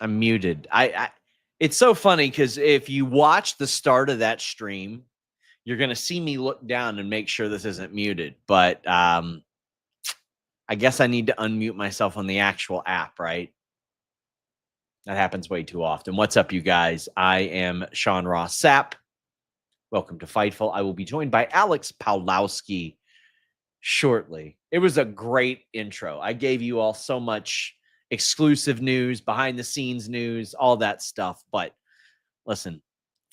I'm muted. It's so funny because if you watch the start of that stream, you're going to see me look down and make sure this isn't muted. But I guess I need to unmute myself on the actual app, right? That happens way too often. What's up, you guys? I am Sean Ross Sapp. Welcome to Fightful. I will be joined by Alex Pawlowski shortly. It was a great intro. I gave you all so much exclusive news, behind the scenes news, all that stuff. But listen,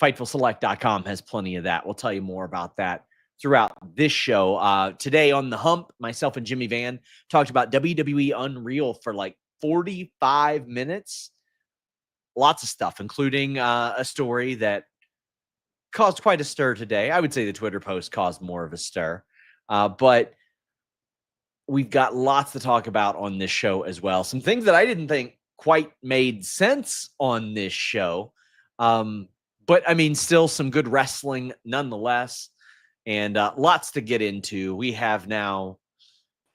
FightfulSelect.com has plenty of that. We'll tell you more about that throughout this show. Today on The Hump, myself and Jimmy Van talked about WWE Unreal for like 45 minutes. Lots of stuff, including a story that caused quite a stir today. I would say the Twitter post caused more of a stir. But we've got lots to talk about on this show as well. Some things that I didn't think quite made sense on this show. But I mean, still some good wrestling nonetheless. And lots to get into. We have now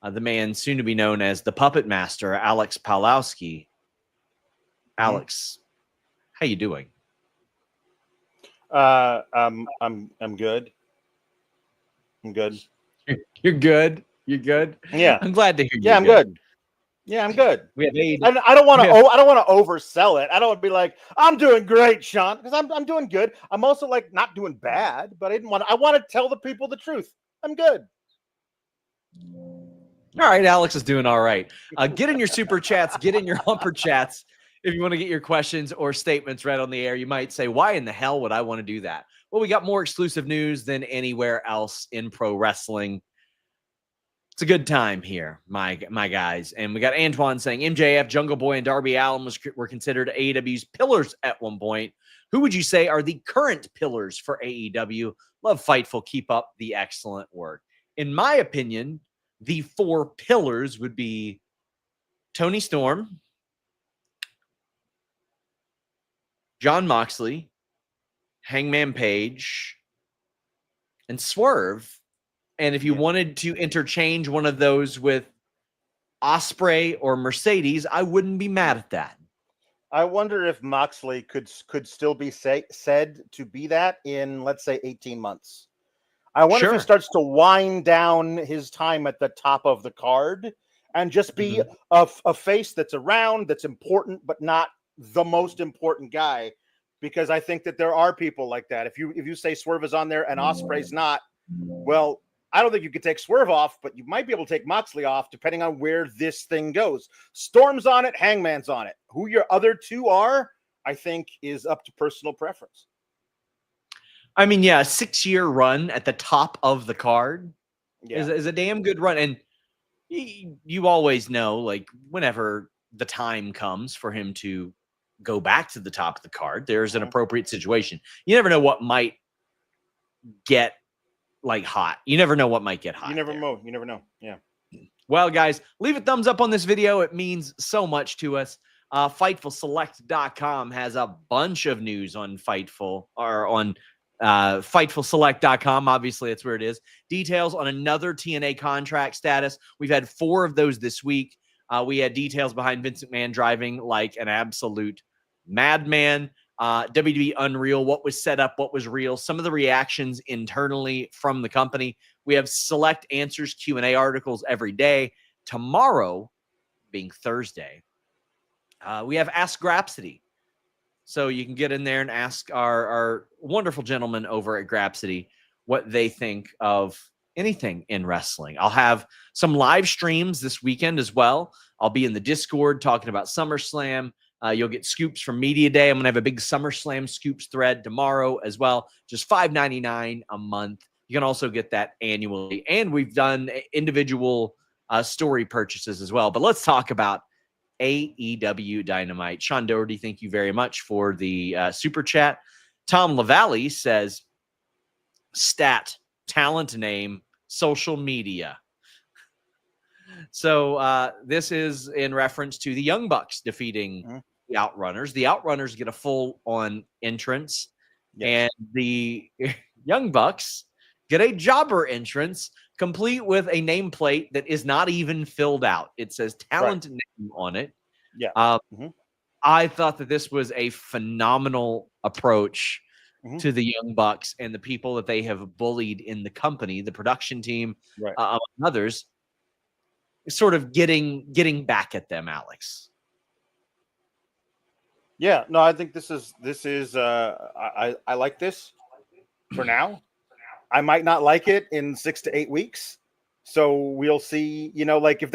the man soon to be known as the Puppet Master, Alex Pawlowski. Alex, how you doing? I'm good. I'm good. You're good. You're good. Yeah, I'm glad to hear. Yeah, I'm good. Yeah, I'm good. We have I don't want to. I don't want to oversell it. I don't want to be like, I'm doing great, Sean, because I'm doing good. I'm also like not doing bad, but I want to tell the people the truth. I'm good. All right, Alex is doing all right. Get in your super chats. Get in your humper chats. If you want to get your questions or statements read on the air, you might say, why in the hell would I want to do that? Well, we got more exclusive news than anywhere else in pro wrestling. It's a good time here, my guys. And we got Antoine saying MJF, Jungle Boy, and Darby Allin were considered AEW's pillars at one point. Who would you say are the current pillars for AEW? Love Fightful. Keep up the excellent work. In my opinion, the four pillars would be Toni Storm, Jon Moxley, Hangman Page, and Swerve. And if you wanted to interchange one of those with Ospreay or Mercedes, I wouldn't be mad at that. I wonder if Moxley could still be said to be that in, let's say, 18 months. I wonder if he starts to wind down his time at the top of the card and just be a face that's around, that's important, but not the most important guy. Because I think that there are people like that. If you say Swerve is on there and Ospreay's not, well, I don't think you could take Swerve off, but you might be able to take Moxley off depending on where this thing goes. Storm's on it, Hangman's on it. Who your other two are, I think, is up to personal preference. I mean, yeah, a 6-year run at the top of the card is a damn good run. And you always know, like, whenever the time comes for him to go back to the top of the card, there's an appropriate situation. You never know what might get like hot. You never know what might get hot. You never know. You never know. Yeah. Well, guys, leave a thumbs up on this video. It means so much to us. FightfulSelect.com has a bunch of news on Fightful or on FightfulSelect.com. Obviously, that's where it is. Details on another TNA contract status. We've had 4 of those this week. We had details behind Vince McMahon driving like an absolute madman. WWE Unreal, what was set up, what was real, some of the reactions internally from the company. We have Select Answers Q&A articles every day. Tomorrow, being Thursday, we have Ask Grapsity. So you can get in there and ask our wonderful gentlemen over at Grapsity what they think of anything in wrestling. I'll have some live streams this weekend as well. I'll be in the Discord talking about SummerSlam. You'll get scoops from Media Day. I'm going to have a big SummerSlam scoops thread tomorrow as well. Just $5.99 a month. You can also get that annually. And we've done individual story purchases as well. But let's talk about AEW Dynamite. Sean Doherty, thank you very much for the super chat. Tom LaValle says, stat, talent name, social media. So this is in reference to the Young Bucks defeating the Outrunners. The Outrunners get a full-on entrance, and the Young Bucks get a jobber entrance, complete with a nameplate that is not even filled out. It says talent name on it. Yeah. I thought that this was a phenomenal approach to the Young Bucks and the people that they have bullied in the company, the production team, among others, sort of getting back at them, Alex. Yeah, no, I think this is I like this for now. I might not like it in 6 to 8 weeks. So we'll see, like if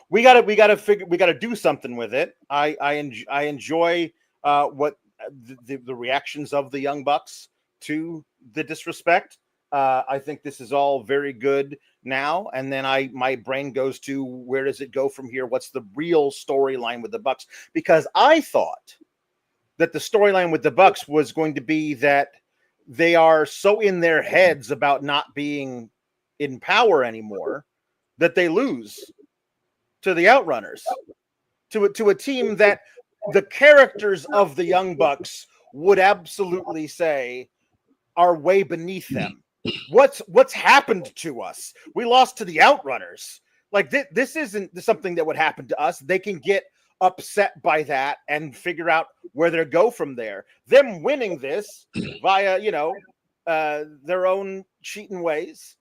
we gotta do something with it. I enjoy what the reactions of the Young Bucks to the disrespect. I think this is all very good now, and then my brain goes to, where does it go from here? What's the real storyline with the Bucks? Because I thought that the storyline with the Bucks was going to be that they are so in their heads about not being in power anymore that they lose to the Outrunners, to a team that the characters of the Young Bucks would absolutely say are way beneath them. What's happened to us? We lost to the Outrunners. Like this isn't something that would happen to us. They can get upset by that and figure out where they go from there. Them winning this via, their own cheating ways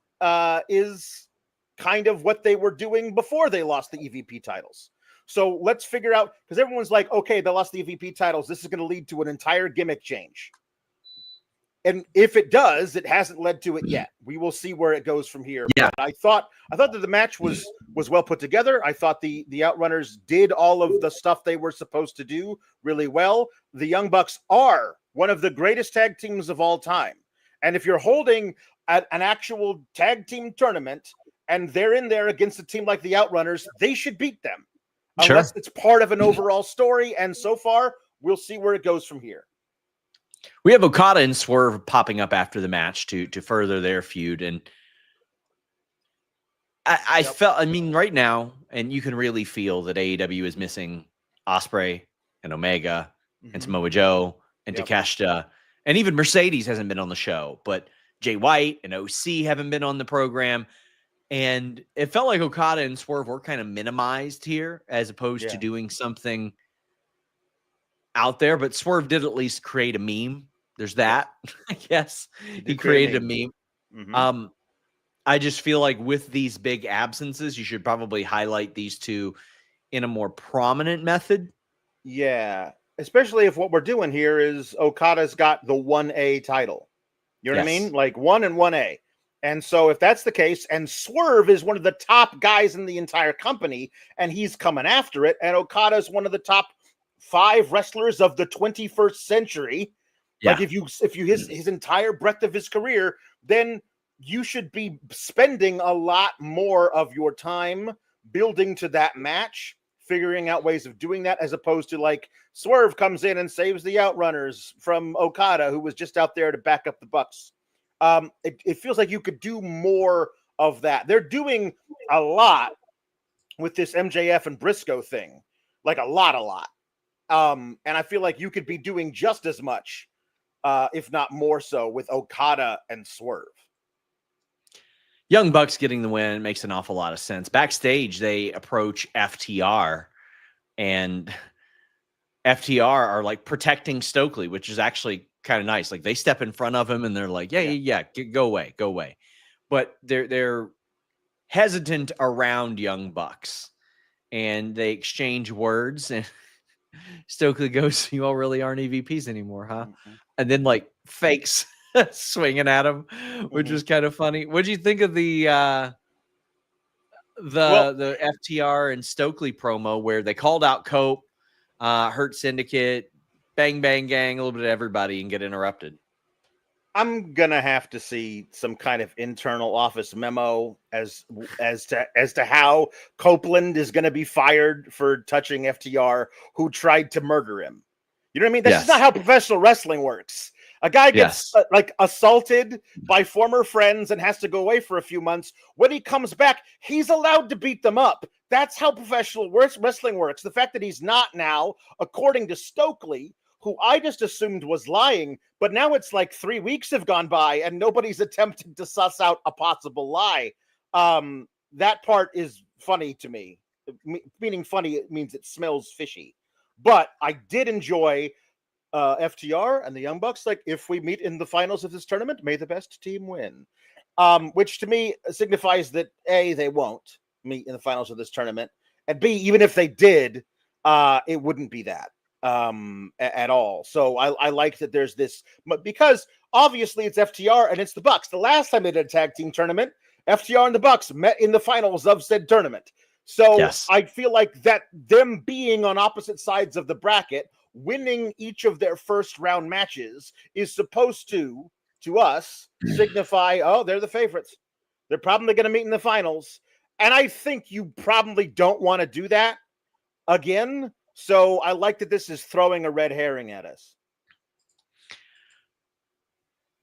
is kind of what they were doing before they lost the EVP titles. So let's figure out, because everyone's like, okay, they lost the EVP titles. This is going to lead to an entire gimmick change. And if it does, it hasn't led to it yet. We will see where it goes from here. Yeah. But I thought that the match was well put together. I thought the Outrunners did all of the stuff they were supposed to do really well. The Young Bucks are one of the greatest tag teams of all time. And if you're holding an actual tag team tournament and they're in there against a team like the Outrunners, they should beat them. Unless it's part of an overall story. And so far, we'll see where it goes from here. We have Okada and Swerve popping up after the match to further their feud. And I felt, right now, and you can really feel that AEW is missing Ospreay and Omega and Samoa Joe and Takeshita. And even Mercedes hasn't been on the show. But Jay White and OC haven't been on the program. And it felt like Okada and Swerve were kind of minimized here as opposed to doing something out there. But Swerve did at least create a meme. There's that, I guess. He created a meme. I just feel like with these big absences, you should probably highlight these two in a more prominent method. Yeah, especially if what we're doing here is Okada's got the 1A title. You know what I mean? Like 1 and 1A. And so if that's the case, and Swerve is one of the top guys in the entire company, and he's coming after it, and Okada's one of the top 5 wrestlers of the 21st century. Yeah. Like if you his entire breadth of his career, then you should be spending a lot more of your time building to that match, figuring out ways of doing that, as opposed to like Swerve comes in and saves the Outrunners from Okada, who was just out there to back up the Bucks. It feels like you could do more of that. They're doing a lot with this MJF and Briscoe thing, like a lot. And I feel like you could be doing just as much, if not more so, with Okada and Swerve. Young Bucks getting the win makes an awful lot of sense. Backstage, they approach FTR, and FTR are like protecting Stokeley, which is actually kind of nice. Like they step in front of him and they're like, yeah, go away. But they're hesitant around Young Bucks, and they exchange words, and Stokeley goes, "You all really aren't EVPs anymore, huh?" And then like fakes swinging at him, which was kind of funny. What do you think of the FTR and Stokeley promo where they called out Cope, Hurt Syndicate, Bang Bang Gang, a little bit of everybody, and get interrupted? I'm gonna have to see some kind of internal office memo as to how Copeland is gonna be fired for touching FTR, who tried to murder him. You know what I mean? That's just not how professional wrestling works. A guy gets like assaulted by former friends and has to go away for a few months. When he comes back, he's allowed to beat them up. That's how professional wrestling works. The fact that he's not now, according to Stokeley, who I just assumed was lying, but now it's like 3 weeks have gone by and nobody's attempted to suss out a possible lie. That part is funny to me. Meaning funny, it means it smells fishy. But I did enjoy FTR and the Young Bucks. Like, if we meet in the finals of this tournament, may the best team win. Which to me signifies that A, they won't meet in the finals of this tournament, and B, even if they did, it wouldn't be that at all. So I like that there's this, because obviously it's FTR and it's the Bucks. The last time they did a tag team tournament, FTR and the Bucks met in the finals of said tournament. So yes. I feel like that them being on opposite sides of the bracket, winning each of their first round matches, is supposed to us signify, oh, they're the favorites. They're probably going to meet in the finals. And I think you probably don't want to do that again. So I like that this is throwing a red herring at us.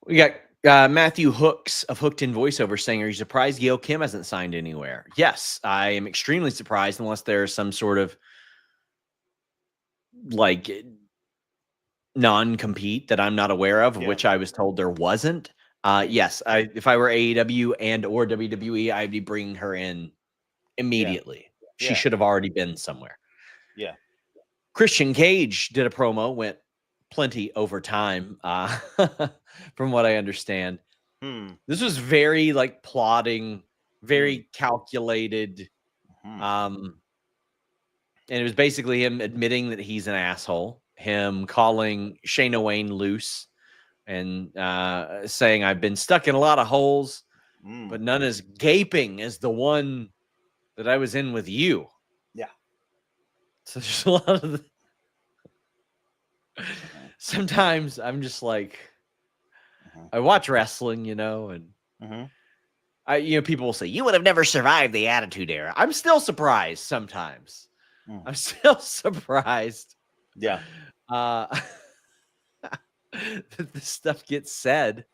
We got Matthew Hooks of Hooked in Voiceover saying, are you surprised Gail Kim hasn't signed anywhere? Yes, I am extremely surprised, unless there's some sort of like non-compete that I'm not aware of, which I was told there wasn't. Yes, if I were AEW and or WWE, I'd be bringing her in immediately. She should have already been somewhere. Yeah. Christian Cage did a promo, went plenty over time, from what I understand. This was very like plotting, very calculated. And it was basically him admitting that he's an asshole, him calling Shayna Wayne loose, and saying, I've been stuck in a lot of holes, but none as gaping as the one that I was in with you. Yeah. So there's a lot of sometimes I'm just like, I watch wrestling, and people will say, you would have never survived the Attitude Era. I'm still surprised sometimes. I'm still surprised. Yeah. That this stuff gets said.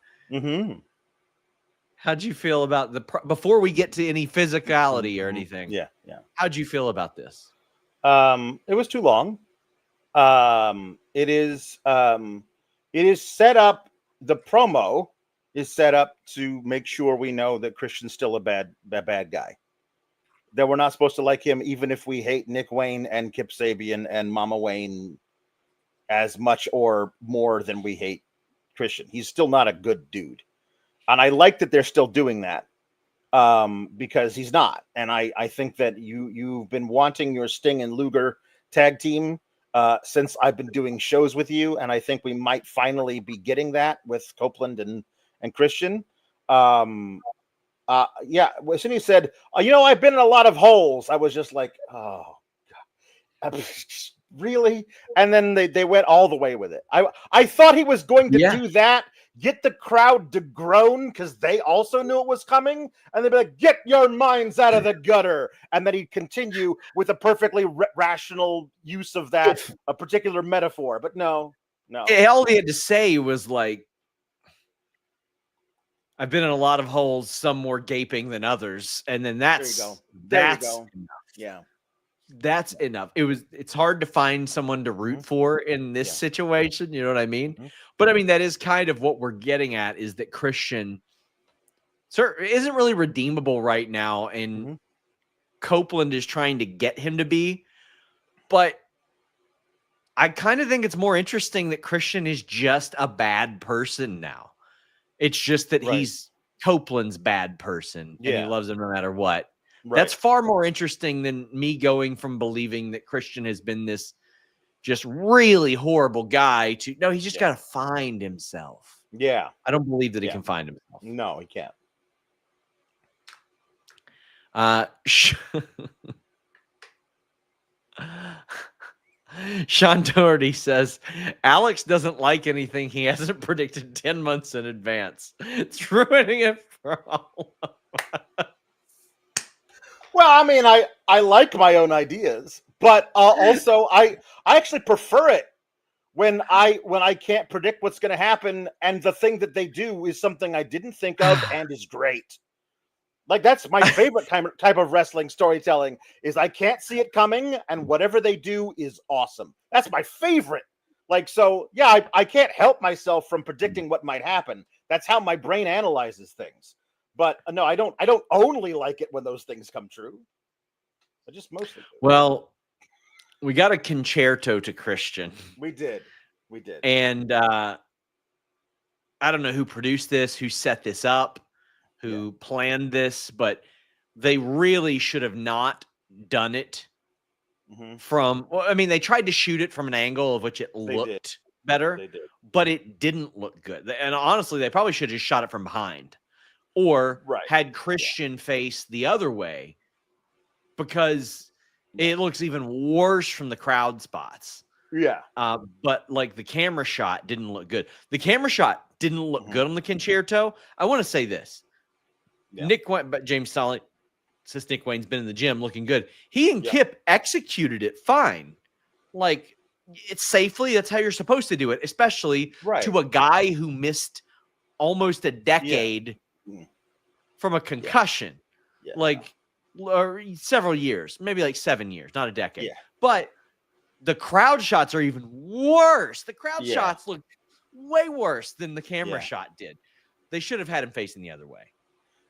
How'd you feel about before we get to any physicality or anything? Yeah. How'd you feel about this? It was too long. It is set up. The promo is set up to make sure we know that Christian's still a bad guy. That we're not supposed to like him, even if we hate Nick Wayne and Kip Sabian and Mama Wayne as much or more than we hate Christian. He's still not a good dude. And I like that they're still doing that, because he's not. And I think that you've been wanting your Sting and Luger tag team since I've been doing shows with you, and I think we might finally be getting that with Copeland and Christian. As soon as he said, I've been in a lot of holes, I was just like, oh God, really? And then they went all the way with it. I thought he was going to do that, get the crowd to groan because they also knew it was coming, and they'd be like, get your minds out of the gutter, and then he'd continue with a perfectly rational use of that, a particular metaphor. But no. All he had to say was like, I've been in a lot of holes, some more gaping than others, and then that's there you go. Enough. Yeah. That's enough. It's hard to find someone to root for in this situation. You know what I mean? But I mean, that is kind of what we're getting at, is that Christian isn't really redeemable right now. And Copeland is trying to get him to be, but I kind of think it's more interesting that Christian is just a bad person now. It's just that he's Copeland's bad person and he loves him no matter what. Right. That's far more interesting than me going from believing that Christian has been this just really horrible guy to, no, he's just got to find himself. Yeah. I don't believe that he can find himself. No, he can't. Sean Doherty says, Alex doesn't like anything he hasn't predicted 10 months in advance. It's ruining it for all of us. Well, I mean, I like my own ideas, but also I actually prefer it when I can't predict what's going to happen, and the thing that they do is something I didn't think of and is great. Like, that's my favorite type of wrestling storytelling, is I can't see it coming, and whatever they do is awesome. That's my favorite. Like, so yeah, I can't help myself from predicting what might happen. That's how my brain analyzes things. But no, I don't only like it when those things come true. I just mostly do. Well, We got a concerto to Christian. We did. And I don't know who produced this, who set this up, who planned this, but they really should have not done it from, well, I mean, they tried to shoot it from an angle of which it looked better, but it didn't look good. And honestly, they probably should have just shot it from behind or had Christian face the other way, because it looks even worse from the crowd spots. Yeah. But like the camera shot didn't look good. The camera shot didn't look good on the concerto. I want to say this. Nick Wayne, but James Solly says Nick Wayne's been in the gym looking good. He and Kip executed it fine. Like, it's safely. That's how you're supposed to do it, especially to a guy who missed almost a decade from a concussion. Like, or several years, maybe like 7 years, not a decade. But the crowd shots are even worse. The crowd shots look way worse than the camera shot did. They should have had him facing the other way.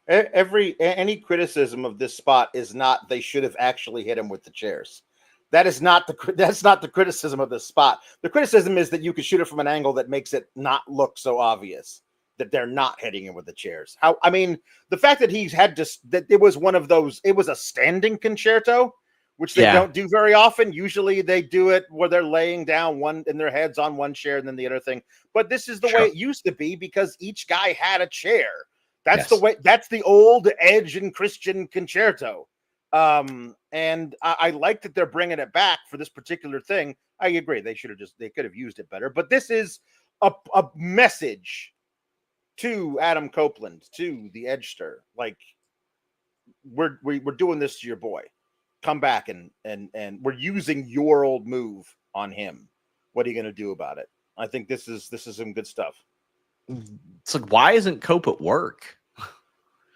Any criticism of this spot is not they should have actually hit him with the chairs. That's not the criticism of this spot. The criticism is that you could shoot it from an angle that makes it not look so obvious that they're not hitting him with the chairs. The fact that he's had that it was one of those, it was a standing concerto, which they don't do very often. Usually they do it where they're laying down one and their heads on one chair and then the other thing. But this is the way it used to be because each guy had a chair. That's the way. That's the old Edge and Christian concerto. And I like that they're bringing it back for this particular thing. I agree. They could have used it better. But this is a message to Adam Copeland, to the Edgester. Like, we're doing this to your boy. Come back and we're using your old move on him. What are you going to do about it? I think this is some good stuff. It's like, why isn't Cope at work?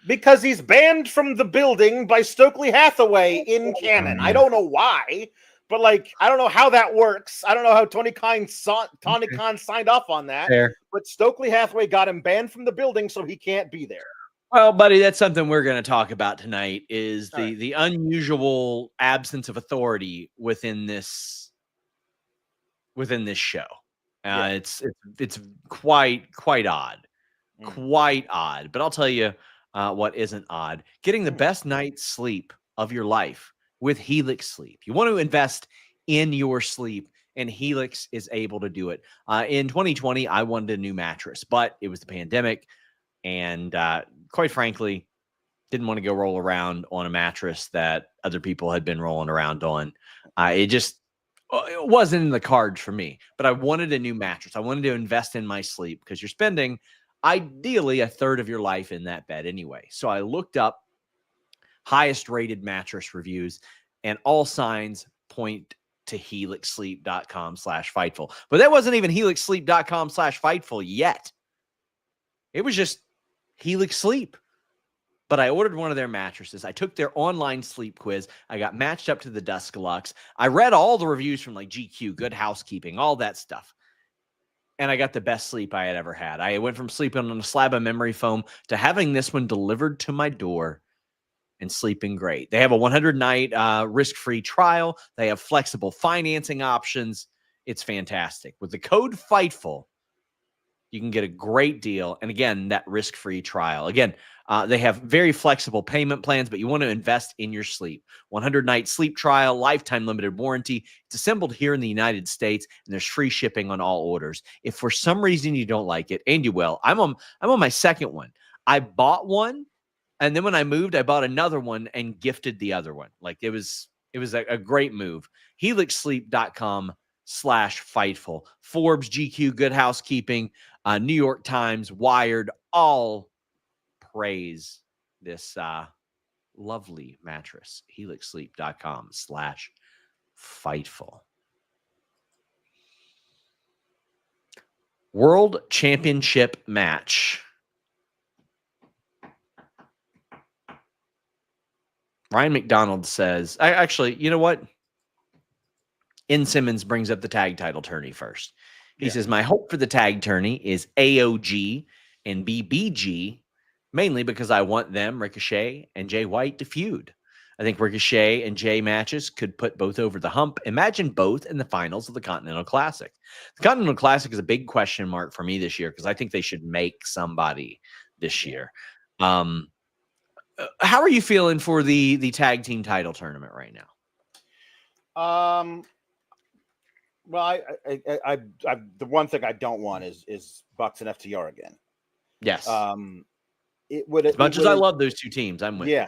Because he's banned from the building by Stokely Hathaway in canon. I don't know why, but like, I don't know how that works. I don't know how Tony Khan signed off on that. But Stokely Hathaway got him banned from the building, so he can't be there. Well, buddy, that's something we're going to talk about tonight. Is the unusual absence of authority within this show. It's quite odd, quite odd. But I'll tell you what isn't odd: getting the best night's sleep of your life with Helix Sleep. You want to invest in your sleep, and Helix is able to do it. In 2020, I wanted a new mattress, but it was the pandemic, and quite frankly, didn't want to go roll around on a mattress that other people had been rolling around on. It wasn't in the cards for me, but I wanted a new mattress. I wanted to invest in my sleep because you're spending ideally a third of your life in that bed anyway. So I looked up highest rated mattress reviews, and all signs point to helixsleep.com/Fightful. But that wasn't even helixsleep.com/Fightful yet. It was just Helix Sleep. But I ordered one of their mattresses. I took their online sleep quiz. I got matched up to the Duskalux. I read all the reviews from like GQ, Good Housekeeping, all that stuff. And I got the best sleep I had ever had. I went from sleeping on a slab of memory foam to having this one delivered to my door and sleeping great. They have a 100-night risk-free trial. They have flexible financing options. It's fantastic. With the code FIGHTFUL, you can get a great deal. And again, that risk-free trial. Again, they have very flexible payment plans, but you want to invest in your sleep. 100-night sleep trial, lifetime limited warranty. It's assembled here in the United States, and there's free shipping on all orders. If for some reason you don't like it, and you will, I'm on my second one. I bought one, and then when I moved, I bought another one and gifted the other one. Like, it was a great move. helixsleep.com/Fightful. Forbes, GQ, Good Housekeeping, New York Times, Wired, all praise this lovely mattress. helixsleep.com/Fightful. World Championship match. Ryan McDonald says, actually, you know what? N. Simmons brings up the tag title tourney first. He says, my hope for the tag tourney is AOG and BBG, mainly because I want them, Ricochet and Jay White, to feud. I think Ricochet and Jay matches could put both over the hump. Imagine both in the finals of the Continental Classic. The Continental Classic is a big question mark for me this year because I think they should make somebody this year. How are you feeling for the tag team title tournament right now? Well, I the one thing I don't want is Bucks and FTR again. Yes. It would, as much as I love those two teams, I'm with you.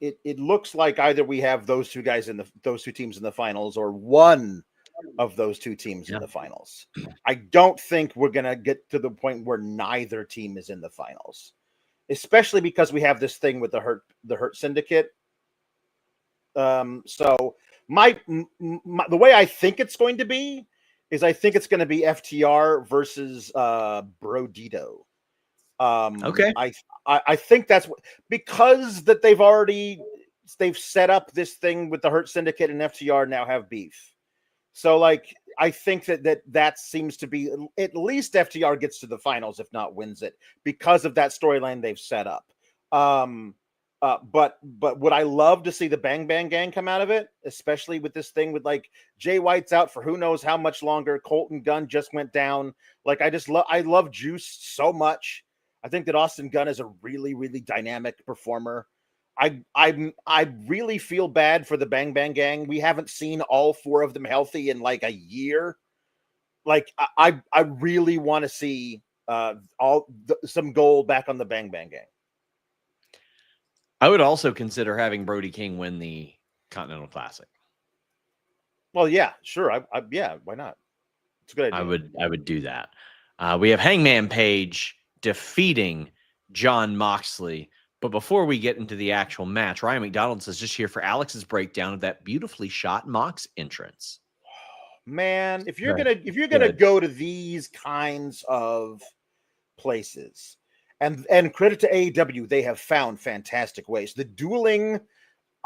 It looks like either we have those two teams in the finals, or one of those two teams in the finals. I don't think we're gonna get to the point where neither team is in the finals, especially because we have this thing with the Hurt Syndicate. So the way I think it's going to be is I think it's going to be FTR versus Brodito. Okay. I think that's because that they've set up this thing with the Hurt Syndicate, and FTR now have beef. So like I think that seems to be at least FTR gets to the finals, if not wins it, because of that storyline they've set up. But would I love to see the Bang Bang Gang come out of it, especially with this thing with like Jay White's out for who knows how much longer. Colton Gunn just went down. Like I love Juice so much. I think that Austin Gunn is a really, really dynamic performer. I really feel bad for the Bang Bang Gang. We haven't seen all four of them healthy in like a year. Like I really want to see some gold back on the Bang Bang Gang. I would also consider having Brody King win the Continental Classic. Well, yeah, sure. Yeah, why not? It's a good idea. I would do that. We have Hangman Page defeating Jon Moxley. But before we get into the actual match, Ryan McDonald is just here for Alex's breakdown of that beautifully shot Mox entrance. Man, if you're gonna go to these kinds of places, and credit to AEW, they have found fantastic ways. The dueling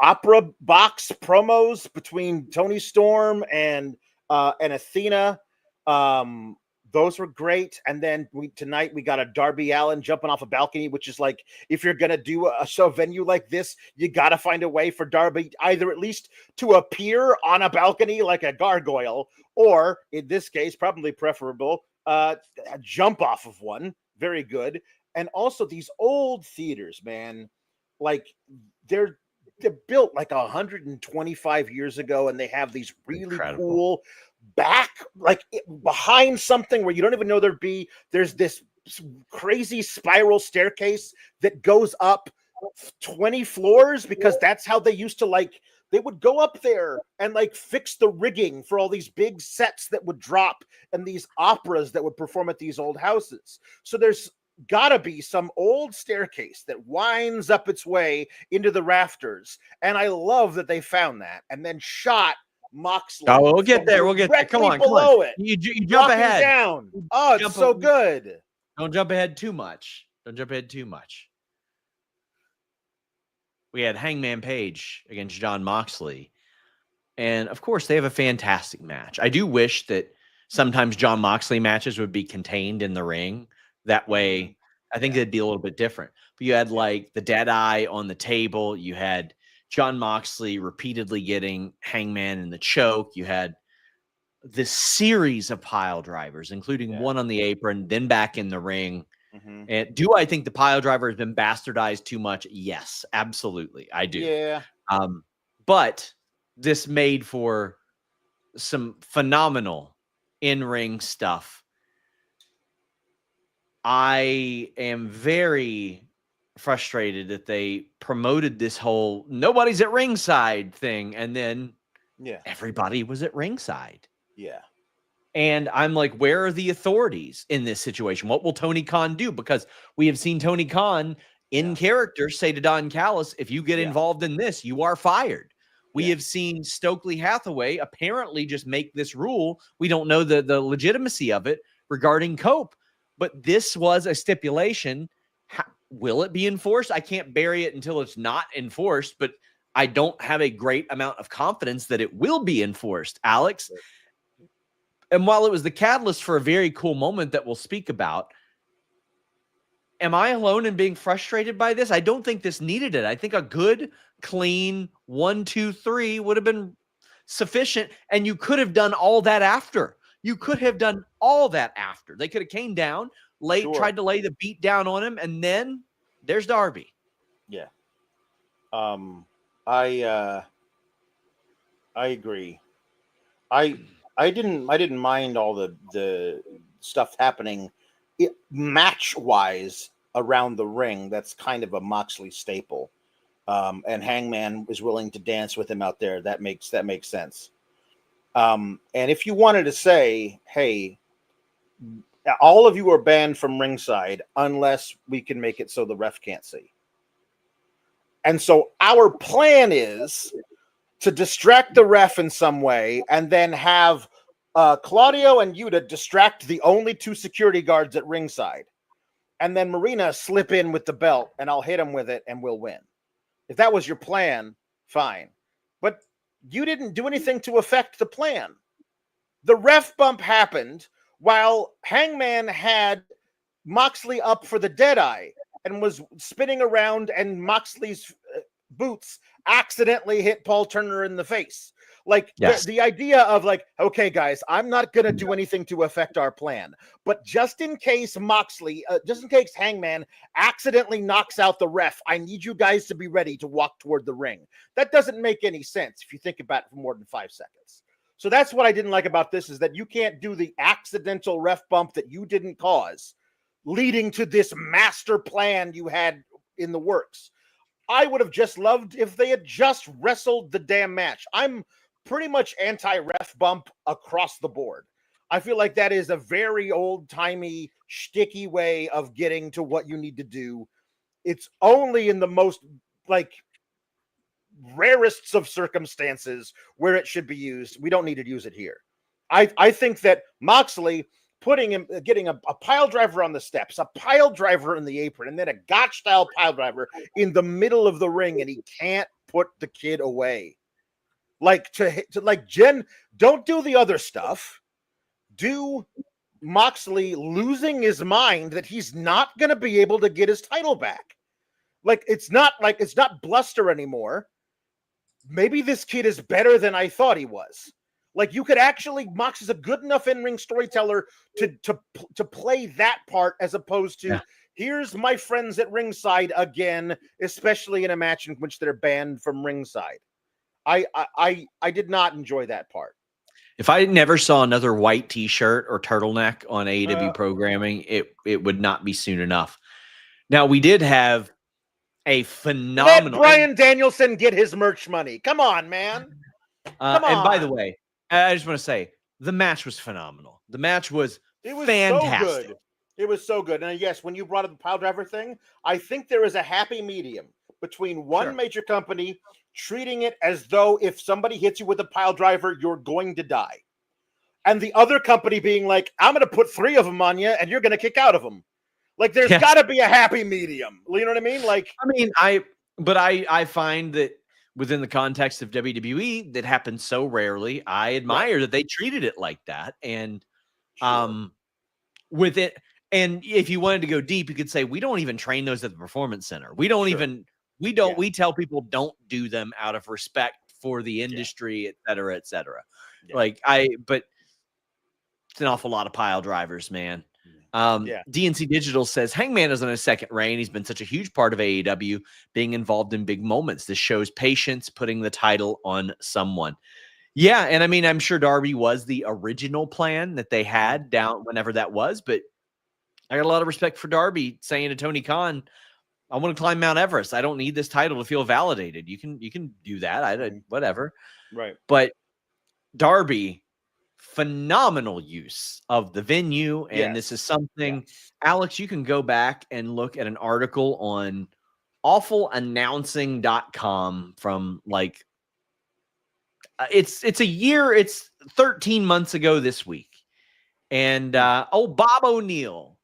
opera box promos between Toni Storm and Athena, those were great. And then tonight we got a Darby Allin jumping off a balcony, which is like, if you're gonna do a show venue like this, you gotta find a way for Darby either at least to appear on a balcony like a gargoyle, or in this case, probably preferable, jump off of one. Very good. And also these old theaters, man, like they're built like 125 years ago, and they have these really cool back, like behind something where you don't even know there's this crazy spiral staircase that goes up 20 floors, because that's how they used to they would go up there and like fix the rigging for all these big sets that would drop and these operas that would perform at these old houses. So there's gotta be some old staircase that winds up its way into the rafters, and I love that they found that and then shot Moxley. Oh, we'll get there. Come on, below it. You jump ahead. Down. Oh, it's so good. Don't jump ahead too much. We had Hangman Page against Jon Moxley, and of course they have a fantastic match. I do wish that sometimes Jon Moxley matches would be contained in the ring. That way, I think it'd be a little bit different. But you had like the dead eye on the table. You had Jon Moxley repeatedly getting Hangman in the choke. You had this series of pile drivers, including one on the apron, then back in the ring. Mm-hmm. And do I think the pile driver has been bastardized too much? Yes, absolutely. I do. Yeah. But this made for some phenomenal in-ring stuff. I am very frustrated that they promoted this whole nobody's at ringside thing, and then everybody was at ringside. Yeah. And I'm like, where are the authorities in this situation? What will Tony Khan do? Because we have seen Tony Khan in character say to Don Callis, if you get involved in this, you are fired. We have seen Stokely Hathaway apparently just make this rule. We don't know the legitimacy of it regarding Cope. But this was a stipulation. Will it be enforced? I can't bury it until it's not enforced, but I don't have a great amount of confidence that it will be enforced, Alex. And while it was the catalyst for a very cool moment that we'll speak about, am I alone in being frustrated by this? I don't think this needed it. I think a good, clean 1, 2, 3 would have been sufficient, and you could have done all that after. You could have done all that after. They could have came down, tried to lay the beat down on him, and then there's Darby. Yeah. I agree. I didn't mind all the stuff happening match wise around the ring. That's kind of a Moxley staple. And Hangman is willing to dance with him out there. That makes sense. And if you wanted to say, hey, all of you are banned from ringside unless we can make it so the ref can't see. And so our plan is to distract the ref in some way and then have Claudio and Yuta distract the only 2 security guards at ringside. And then Marina slip in with the belt and I'll hit him with it and we'll win. If that was your plan, fine. But you didn't do anything to affect the plan. The ref bump happened while Hangman had Moxley up for the Deadeye and was spinning around, and Moxley's boots accidentally hit Paul Turner in the face. Like, yes. the idea of like, okay, guys, I'm not going to do anything to affect our plan, but just in case Hangman accidentally knocks out the ref, I need you guys to be ready to walk toward the ring. That doesn't make any sense if you think about it for more than 5 seconds. So that's what I didn't like about this, is that you can't do the accidental ref bump that you didn't cause, leading to this master plan you had in the works. I would have just loved if they had just wrestled the damn match. I'm pretty much anti-ref bump across the board. I feel like that is a very old-timey, shticky way of getting to what you need to do. It's only in the most, like, rarest of circumstances where it should be used. We don't need to use it here. I think that Moxley getting a pile driver on the steps, a pile driver in the apron, and then a Gotch-style pile driver in the middle of the ring, and he can't put the kid away. Like, Jen, don't do the other stuff. Do Moxley losing his mind that he's not going to be able to get his title back. It's not bluster anymore. Maybe this kid is better than I thought he was. Like, you could actually, Mox is a good enough in-ring storyteller to play that part, as opposed to, here's my friends at ringside again, especially in a match in which they're banned from ringside. I did not enjoy that part. If I never saw another white t-shirt or turtleneck on AEW programming, it would not be soon enough. Now, we did have a phenomenal... Let Bryan Danielson get his merch money. Come on, man. Come on. And by the way, I just want to say, the match was phenomenal. The match was fantastic. So good. It was so good. And yes, when you brought up the pile driver thing, I think there is a happy medium between one major company treating it as though if somebody hits you with a pile driver, you're going to die, and the other company being like, I'm going to put 3 of them on you and you're going to kick out of them. Like, there's got to be a happy medium. You know what I mean? Like, I find that within the context of WWE, that happens so rarely. I admire that they treated it like that. And with it, and if you wanted to go deep, you could say, we don't even train those at the Performance Center. We don't even, we tell people don't do them out of respect for the industry, et cetera, et cetera. Yeah. But it's an awful lot of pile drivers, man. DNC Digital says Hangman is on his second reign. He's been such a huge part of AEW, being involved in big moments. This shows patience, putting the title on someone. Yeah, and I mean, I'm sure Darby was the original plan that they had down whenever that was, but I got a lot of respect for Darby saying to Tony Khan, I want to climb Mount Everest. I don't need this title to feel validated. You can do that. Whatever. Right. But Darby, phenomenal use of the venue. And this is something, Alex, you can go back and look at an article on awfulannouncing.com from like, it's 13 months ago this week. And Bob O'Neill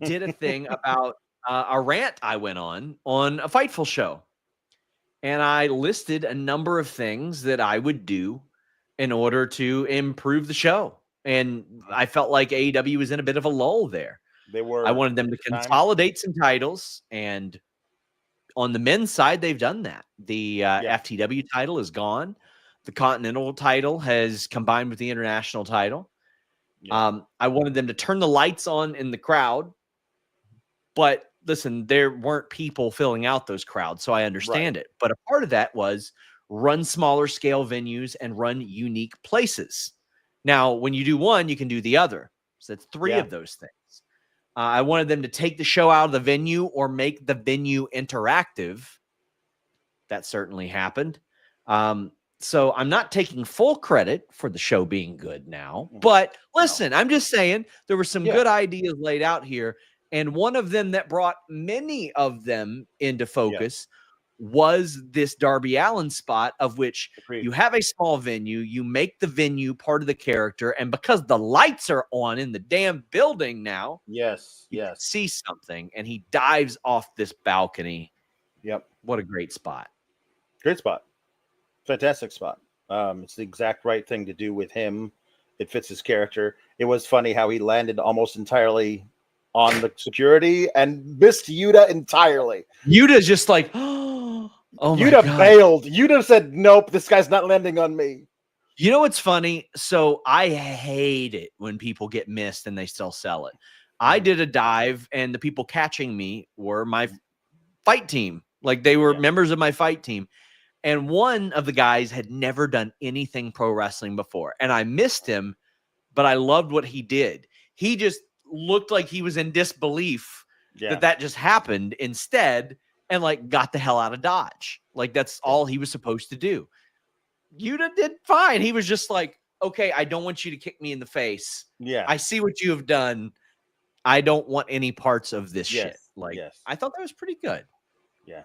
did a thing about a rant I went on a Fightful show. And I listed a number of things that I would do in order to improve the show. And I felt like AEW was in a bit of a lull there. They were. I wanted them to consolidate some titles, and on the men's side, they've done that. The FTW title is gone. The Continental title has combined with the International title. Yeah. I wanted them to turn the lights on in the crowd, but listen, there weren't people filling out those crowds, so I understand it. But a part of that was run smaller scale venues and run unique places. Now, when you do one, you can do the other. So that's three of those things. I wanted them to take the show out of the venue or make the venue interactive. That certainly happened. So I'm not taking full credit for the show being good now. But listen, I'm just saying there were some good ideas laid out here. And one of them that brought many of them into focus was this Darby Allin spot, of which you have a small venue, you make the venue part of the character, and because the lights are on in the damn building now, you can see something, and he dives off this balcony. Yep. What a great spot. Great spot. Fantastic spot. It's the exact right thing to do with him. It fits his character. It was funny how he landed almost entirely on the security and missed Yuta entirely. Yuta's just like, oh my Yuta God. bailed. Yuta said, nope, this guy's not landing on me. You know what's funny? So I hate it when people get missed and they still sell it. I did a dive, and the people catching me were my fight team. Like, they were members of my fight team. And one of the guys had never done anything pro wrestling before. And I missed him, but I loved what he did. He just looked like he was in disbelief that just happened instead, and like got the hell out of Dodge. Like, that's all he was supposed to do. Yuta did fine. He was just like, okay, I don't want you to kick me in the face. Yeah. I see what you have done. I don't want any parts of this shit. Like, I thought that was pretty good. Yeah.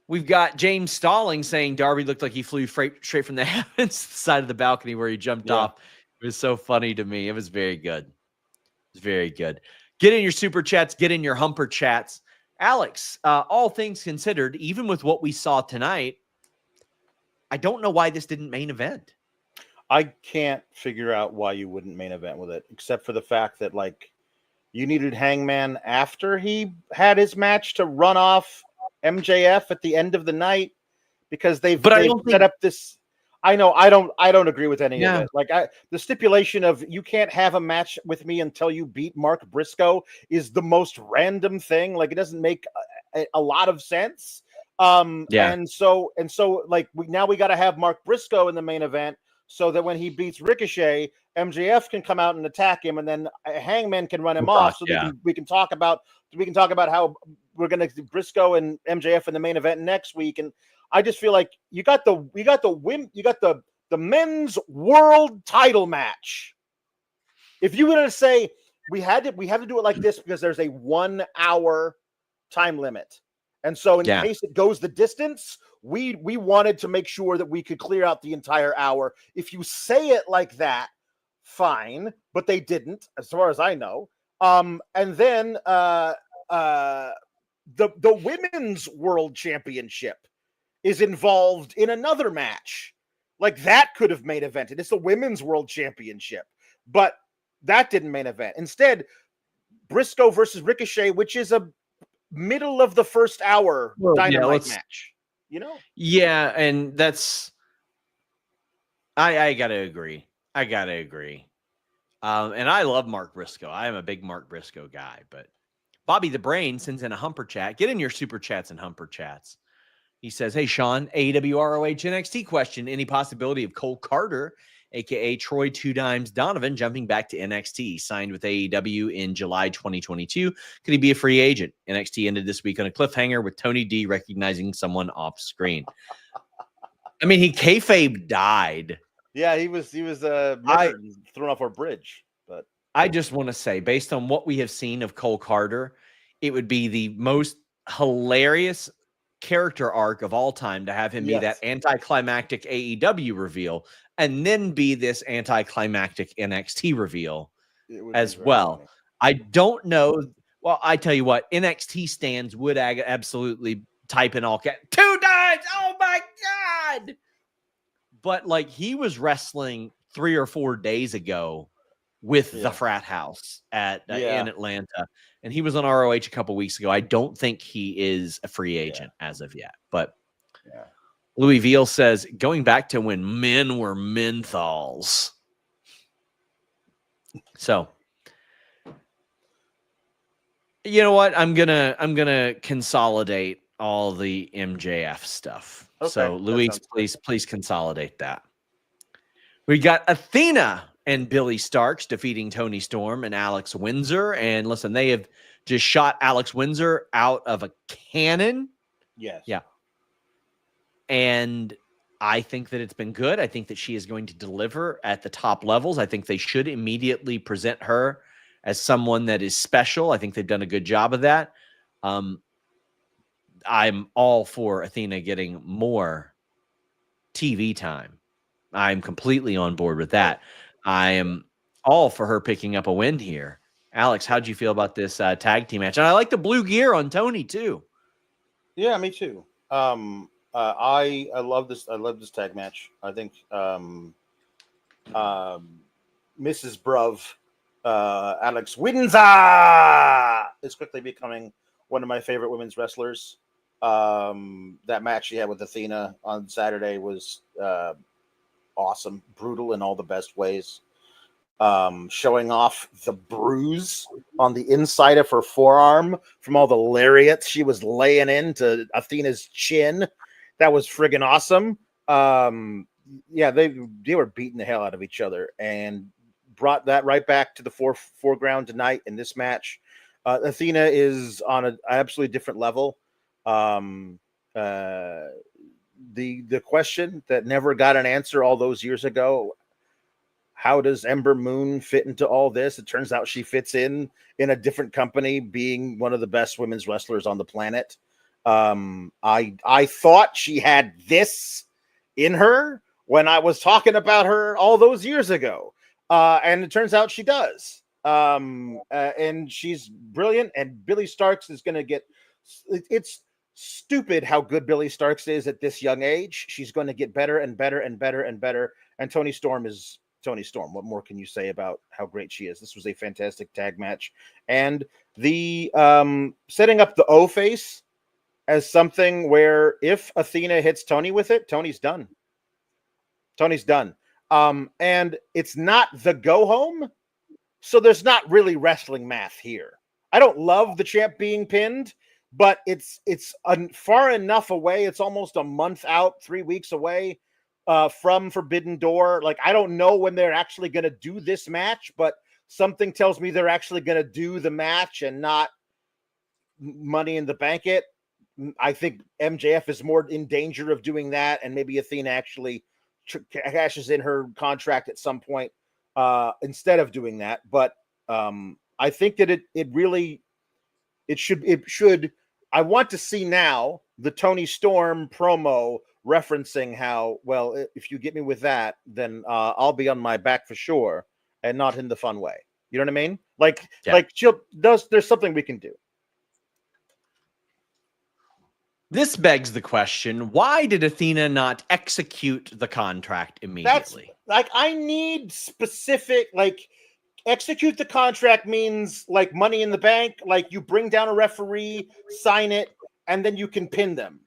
We've got James Stalling saying Darby looked like he flew straight from the heavens to the side of the balcony where he jumped off. It was so funny to me. It was very good. It was very good. Get in your super chats. Get in your humper chats. Alex, all things considered, even with what we saw tonight, I don't know why this didn't main event. I can't figure out why you wouldn't main event with it, except for the fact that, like, you needed Hangman after he had his match to run off MJF at the end of the night, because they've set up this. I know I don't agree with any of it. Like, the stipulation of you can't have a match with me until you beat Mark Briscoe is the most random thing. Like, it doesn't make a lot of sense. And so like, now we got to have Mark Briscoe in the main event, so that when he beats Ricochet, MJF can come out and attack him, and then Hangman can run him off. So we can talk about how we're going to do Briscoe and MJF in the main event next week. And I just feel like you got the men's world title match. If you were going to say we have to do it like this because there's a 1 hour time limit, and so in case it goes the distance, we wanted to make sure that we could clear out the entire hour. If you say it like that, fine, but they didn't, as far as I know. And then the women's world championship is involved in another match. Like, that could have main evented. It's the women's world championship, but that didn't main event. Instead, Briscoe versus Ricochet, which is a middle of the first hour Dynamite match. You know? Yeah, and that's I gotta agree. And I love Mark Briscoe. I am a big Mark Briscoe guy, but Bobby the Brain sends in a humper chat. Get in your super chats and humper chats. He says, hey, Sean, AEW ROH NXT question. Any possibility of Cole Carter, a.k.a. Troy Two Dimes Donovan, jumping back to NXT? Signed with AEW in July 2022. Could he be a free agent? NXT ended this week on a cliffhanger with Tony D recognizing someone off screen. I mean, he kayfabe died. Yeah, he was thrown off our bridge. But I just want to say, based on what we have seen of Cole Carter, it would be the most hilarious character arc of all time to have him be that anticlimactic AEW reveal and then be this anticlimactic NXT reveal as well. Funny. I don't know. Well, I tell you what, NXT stands would absolutely type in all caps, 2 Dimes. Oh my God. But like, he was wrestling 3 or 4 days ago with the frat house in Atlanta, and he was on ROH a couple weeks ago. I don't think he is a free agent as of yet, but Louis Veal says going back to when men were menthols. So, you know what? I'm gonna consolidate all the MJF stuff. Okay, so, Luis, please consolidate that. We got Athena and Billie Starkz defeating Toni Storm and Alex Windsor. And listen, they have just shot Alex Windsor out of a cannon. Yes. Yeah. And I think that it's been good. I think that she is going to deliver at the top levels. I think they should immediately present her as someone that is special. I think they've done a good job of that. I'm all for Athena getting more TV time. I'm completely on board with that. I am all for her picking up a win here. Alex, how'd you feel about this tag team match? And I like the blue gear on Toni too. Yeah, me too. I love this. I love this tag match. I think Mrs. Bruv, Alex Windsor, is quickly becoming one of my favorite women's wrestlers. That match she had with Athena on Saturday was awesome, brutal in all the best ways. Showing off the bruise on the inside of her forearm from all the lariats she was laying into Athena's chin. That was friggin' awesome. Yeah, they were beating the hell out of each other and brought that right back to the foreground tonight in this match. Athena is on an absolutely different level. The question that never got an answer all those years ago, how does Ember Moon fit into all this? It turns out she fits in a different company, being one of the best women's wrestlers on the planet. I thought she had this in her when I was talking about her all those years ago. And it turns out she does. And she's brilliant, and Billie Starkz is going to get, it's stupid how good Billie Starkz is at this young age. She's going to get better and better and better and better. And Toni Storm is Toni Storm. What more can you say about how great she is? This was a fantastic tag match. And the setting up the O face as something where if Athena hits Toni with it, Toni's done. Toni's done. And it's not the go home. So there's not really wrestling math here. I don't love the champ being pinned, but it's far enough away. It's almost a month out, 3 weeks away from Forbidden Door. Like, I don't know when they're actually going to do this match, but something tells me they're actually going to do the match and not Money in the Bank it. I think MJF is more in danger of doing that, and maybe Athena actually cashes in her contract at some point instead of doing that. But I think that it should. I want to see now the Toni Storm promo referencing how, well, if you get me with that, then I'll be on my back for sure, and not in the fun way. You know what I mean? Like there's something we can do. This begs the question, why did Athena not execute the contract immediately? I need specific, execute the contract means like Money in the Bank, like you bring down a referee, sign it, and then you can pin them.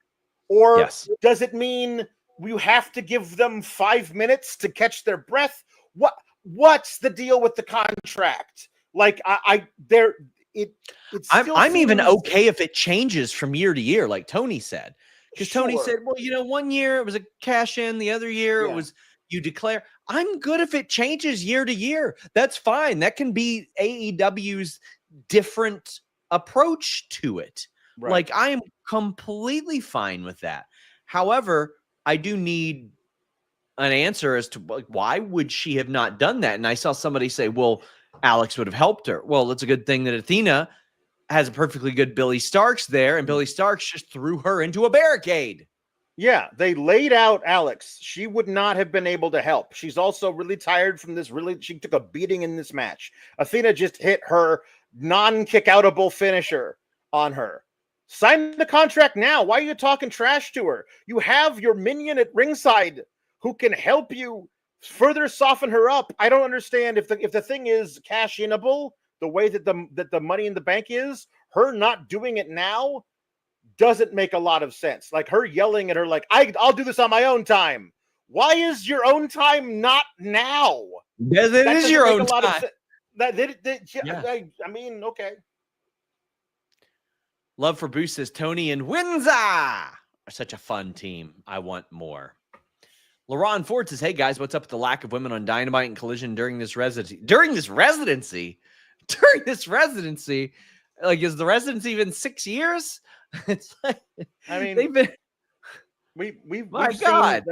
Or does it mean you have to give them 5 minutes to catch their breath? What's the deal with the contract? I'm even okay if it changes from year to year, like Toni said. Because Toni said, well, 1 year it was a cash in, the other year it was you declare. I'm good if it changes year to year. That's fine. That can be AEW's different approach to it. Right. Like, I am completely fine with that. However, I do need an answer as to why would she have not done that? And I saw somebody say, well, Alex would have helped her. Well, it's a good thing that Athena has a perfectly good Billie Starkz there, and Billie Starkz just threw her into a barricade. Yeah, they laid out Alex. She would not have been able to help. She's also really tired from this. She took a beating in this match. Athena just hit her non-kick-outable finisher on her. Sign the contract now. Why are you talking trash to her? You have your minion at ringside who can help you further soften her up. I don't understand if the thing is cash-inable, the way that the Money in the Bank is, her not doing it now doesn't make a lot of sense. Like her yelling at her, like, I'll do this on my own time. Why is your own time not now? It is your own time. I mean, okay. Love for Boost says Toni and Windsor are such a fun team. I want more. LaRon Ford says, hey guys, what's up with the lack of women on Dynamite and Collision during this residency? During this residency? Like, is the residency even 6 years? It's like, I mean, they've been. We've God.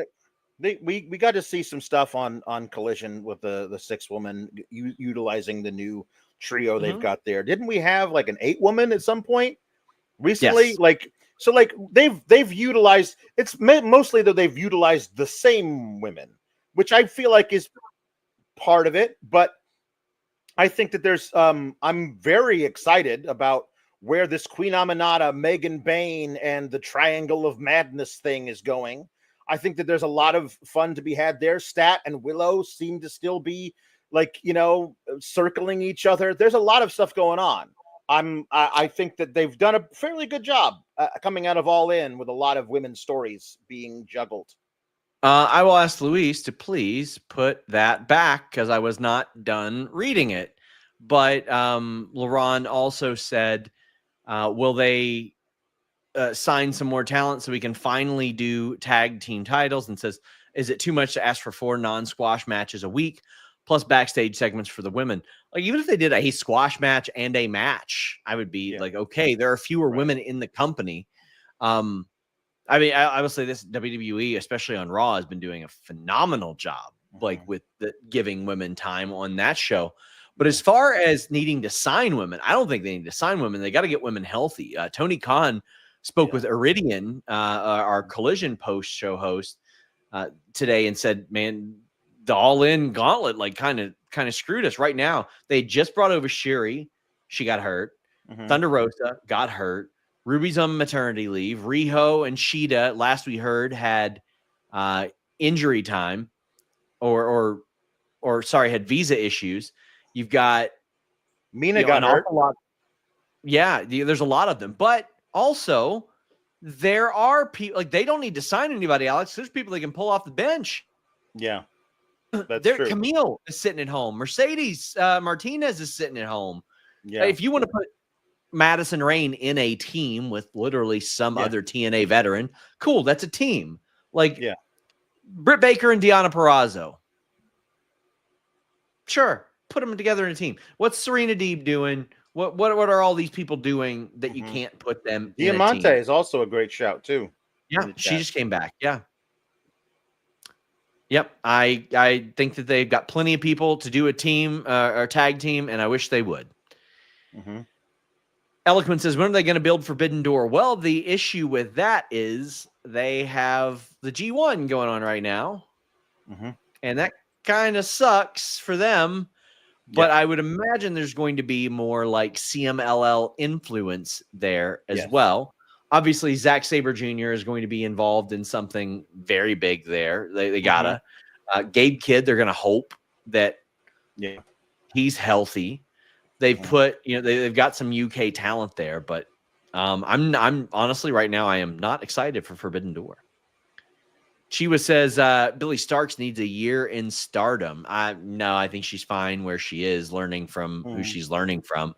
We got to see some stuff on Collision with the 6-woman utilizing the new trio they've got there. Didn't we have like an 8-woman at some point recently? Yes. Like, so like they've utilized, it's mostly that they've utilized the same women, which I feel like is part of it. But I think that there's I'm very excited about where this Queen Aminata, Megan Bain, and the Triangle of Madness thing is going. I think that there's a lot of fun to be had there. Stat and Willow seem to still be like, circling each other. There's a lot of stuff going on. I think that they've done a fairly good job coming out of All In with a lot of women's stories being juggled. I will ask Luis to please put that back because I was not done reading it. But LaRon also said, will they sign some more talent so we can finally do tag team titles? And says, is it too much to ask for 4 non-squash matches a week plus backstage segments for the women? Like, even if they did a squash match and a match, I would be like, okay, there are fewer women in the company. I mean, I will say this: WWE, especially on Raw, has been doing a phenomenal job, like with giving women time on that show. But as far as needing to sign women, I don't think they need to sign women. They got to get women healthy. Tony Khan spoke with Iridian, our Collision post-show host, today, and said, "Man, the All-In Gauntlet like kind of screwed us right now. They just brought over Shiri, she got hurt. Thunder Rosa got hurt. Ruby's on maternity leave. Riho and Shida, last we heard, had injury time, or sorry, had visa issues. You've got Mina got hurt. Yeah, there's a lot of them, but also there are people like they don't need to sign anybody, Alex. There's people they can pull off the bench. Yeah, that's true. Camille is sitting at home. Mercedes Martinez is sitting at home. Yeah, if you want to put Madison Rayne in a team with literally some other TNA veteran, cool, that's a team. Like, Britt Baker and Deonna Purrazzo. Sure, put them together in a team. What's Serena Deeb doing? What are all these people doing that you can't put them in a Diamante team? is also a great shout too. Yeah, she just came back. Yeah. Yep, I think that they've got plenty of people to do a team or tag team, and I wish they would. Eloquent says, when are they going to build Forbidden Door? Well, the issue with that is they have the G1 going on right now, and that kind of sucks for them. But I would imagine there's going to be more like CMLL influence there as well. Obviously, Zack Sabre Jr. is going to be involved in something very big there. They gotta. Gabe Kidd, they're going to hope that he's healthy. They've put, they've got some UK talent there, but I'm honestly right now I am not excited for Forbidden Door. Chiwa says Billie Starkz needs a year in stardom. No, I think she's fine where she is, learning from who she's learning from.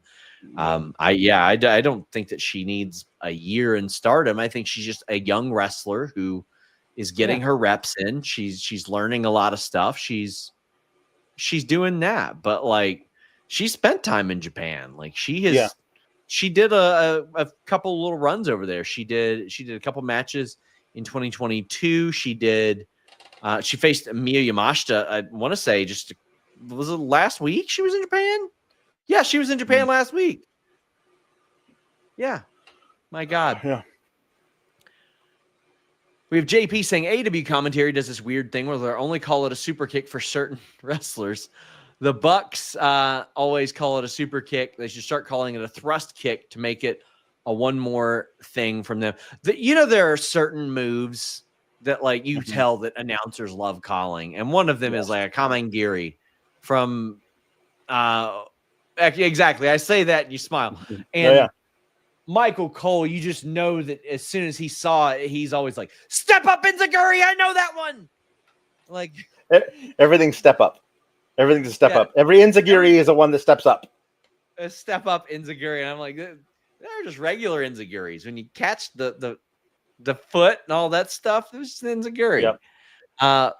I don't think that she needs a year in stardom. I think she's just a young wrestler who is getting her reps in. She's learning a lot of stuff. She's doing that, but like she spent time in Japan. Like she did a couple little runs over there. She did a couple matches in 2022. She faced Miya Yamashita. I want to say was it last week she was in Japan? Yeah, she was in Japan last week. Yeah. My God. Yeah. We have JP saying AEW commentary does this weird thing where they only call it a super kick for certain wrestlers. The Bucks always call it a super kick. They should start calling it a thrust kick to make it a one more thing from them. There are certain moves that like you tell that announcers love calling, and one of them is like a Kamangiri from exactly. I say that and you smile. And Michael Cole, you just know that as soon as he saw it, he's always like, "Step up, Enziguri! I know that one." Like everything's step up. Everything's a step up. Every Enziguri is the one that steps up. A step up Enziguri, and I'm like, they're just regular Enziguris. When you catch the foot and all that stuff, there's Enziguri. Yeah.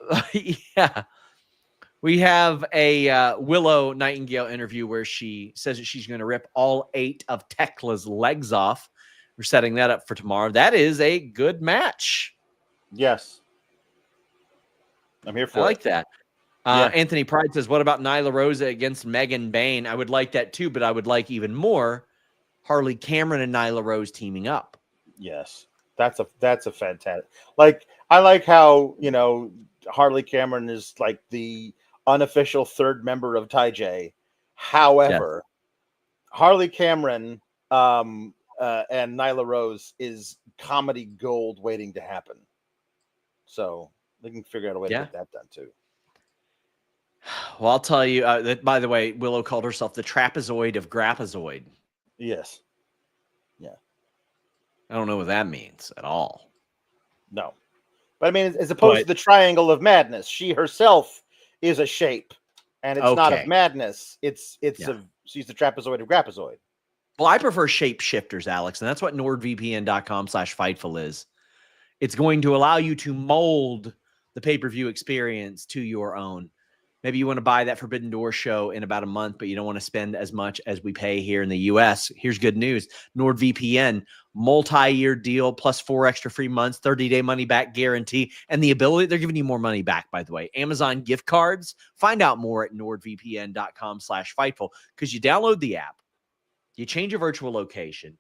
We have a Willow Nightingale interview where she says that she's going to rip all 8 of Tekla's legs off. We're setting that up for tomorrow. That is a good match. Yes. I'm here for it. I like that. Anthony Pride says, what about Nyla Rosa against Megan Bayne? I would like that too, but I would like even more Harley Cameron and Nyla Rose teaming up. Yes. That's a fantastic. Like, I like how, Harley Cameron is like the unofficial third member of TaiJ. However, Harley Cameron and Nyla Rose is comedy gold waiting to happen. So they can figure out a way to get that done too. Well, I'll tell you that, by the way, Willow called herself the trapezoid of Grapazoid. Yes. Yeah. I don't know what that means at all. No. But I mean, as opposed to the triangle of madness, she herself is a shape, and it's not of madness. She's the trapezoid of Grapazoid. Well, I prefer shapeshifters, Alex, and that's what NordVPN.com/Fightful is. It's going to allow you to mold the pay-per-view experience to your own. Maybe you want to buy that Forbidden Door show in about a month, but you don't want to spend as much as we pay here in the U.S. Here's good news. NordVPN, multi-year deal, plus 4 extra free months, 30-day money-back guarantee, and the ability, they're giving you more money back, by the way. Amazon gift cards. Find out more at NordVPN.com/Fightful, because you download the app, you change your virtual location,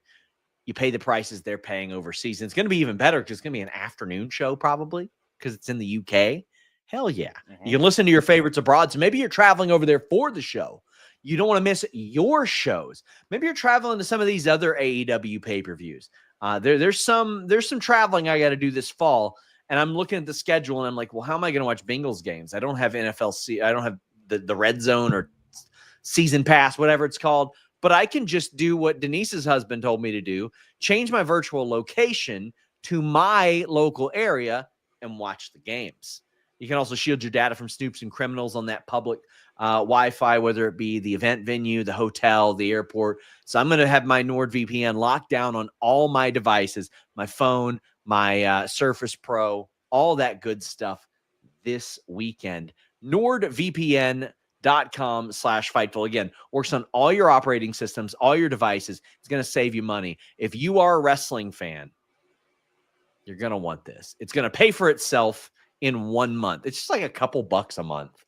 you pay the prices they're paying overseas. And it's going to be even better because it's going to be an afternoon show probably because it's in the UK. Hell yeah. You can listen to your favorites abroad. So maybe you're traveling over there for the show. You don't want to miss your shows. Maybe you're traveling to some of these other AEW pay-per-views. There's some traveling I got to do this fall. And I'm looking at the schedule and I'm like, well, how am I going to watch Bengals games? I don't have NFLC. I don't have the red zone or season pass, whatever it's called. But I can just do what Denise's husband told me to do, change my virtual location to my local area and watch the games. You can also shield your data from snoops and criminals on that public Wi-Fi, whether it be the event venue, the hotel, the airport. So I'm going to have my NordVPN locked down on all my devices, my phone, my Surface Pro, all that good stuff this weekend. NordVPN.com/Fightful. Again, works on all your operating systems, all your devices. It's going to save you money. If you are a wrestling fan, you're going to want this. It's going to pay for itself in 1 month. It's just like a couple bucks a month.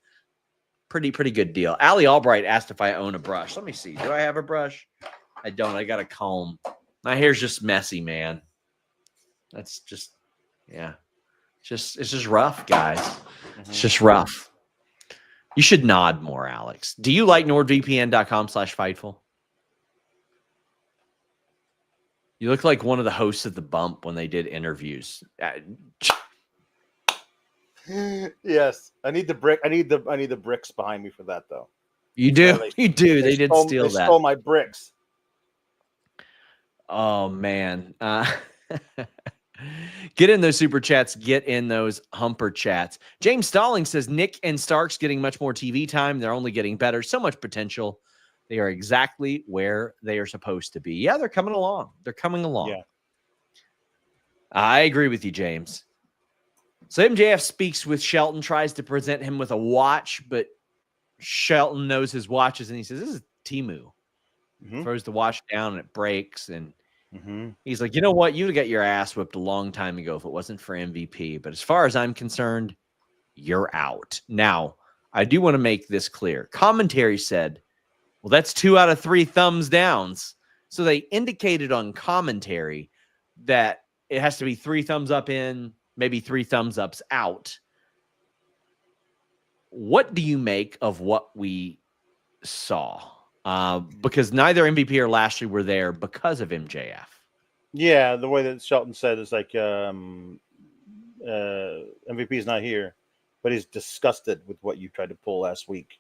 Pretty good deal. Allie Albright asked if I own a brush. Let me see. Do I have a brush? I don't. I got a comb. My hair's just messy, man. That's just, yeah. It's just rough, guys. It's just rough. You should nod more, Alex. Do you like NordVPN.com/Fightful? You look like one of the hosts of The Bump when they did interviews. Yes, I need the brick. I need the bricks behind me for that, though. You do. You do. They did steal that. They stole my bricks. Oh man. Get in those super chats. Get in those humper chats. James Stalling says Nick and Starkz getting much more TV time. They're only getting better. So much potential. They are exactly where they are supposed to be. Yeah, they're coming along. They're coming along. Yeah. I agree with you, James. So MJF speaks with Shelton, tries to present him with a watch, but Shelton knows his watches, and he says, this is Temu. Throws the watch down, and it breaks, and he's like, you know what? You would have got your ass whipped a long time ago if it wasn't for MVP. But as far as I'm concerned, you're out. Now, I do want to make this clear. Commentary said, well, that's 2 out of 3 thumbs downs. So they indicated on commentary that it has to be 3 thumbs up in, maybe 3 thumbs ups out. What do you make of what we saw? Because neither MVP or Lashley were there because of MJF. Yeah, the way that Shelton said is like MVP is not here, but he's disgusted with what you tried to pull last week.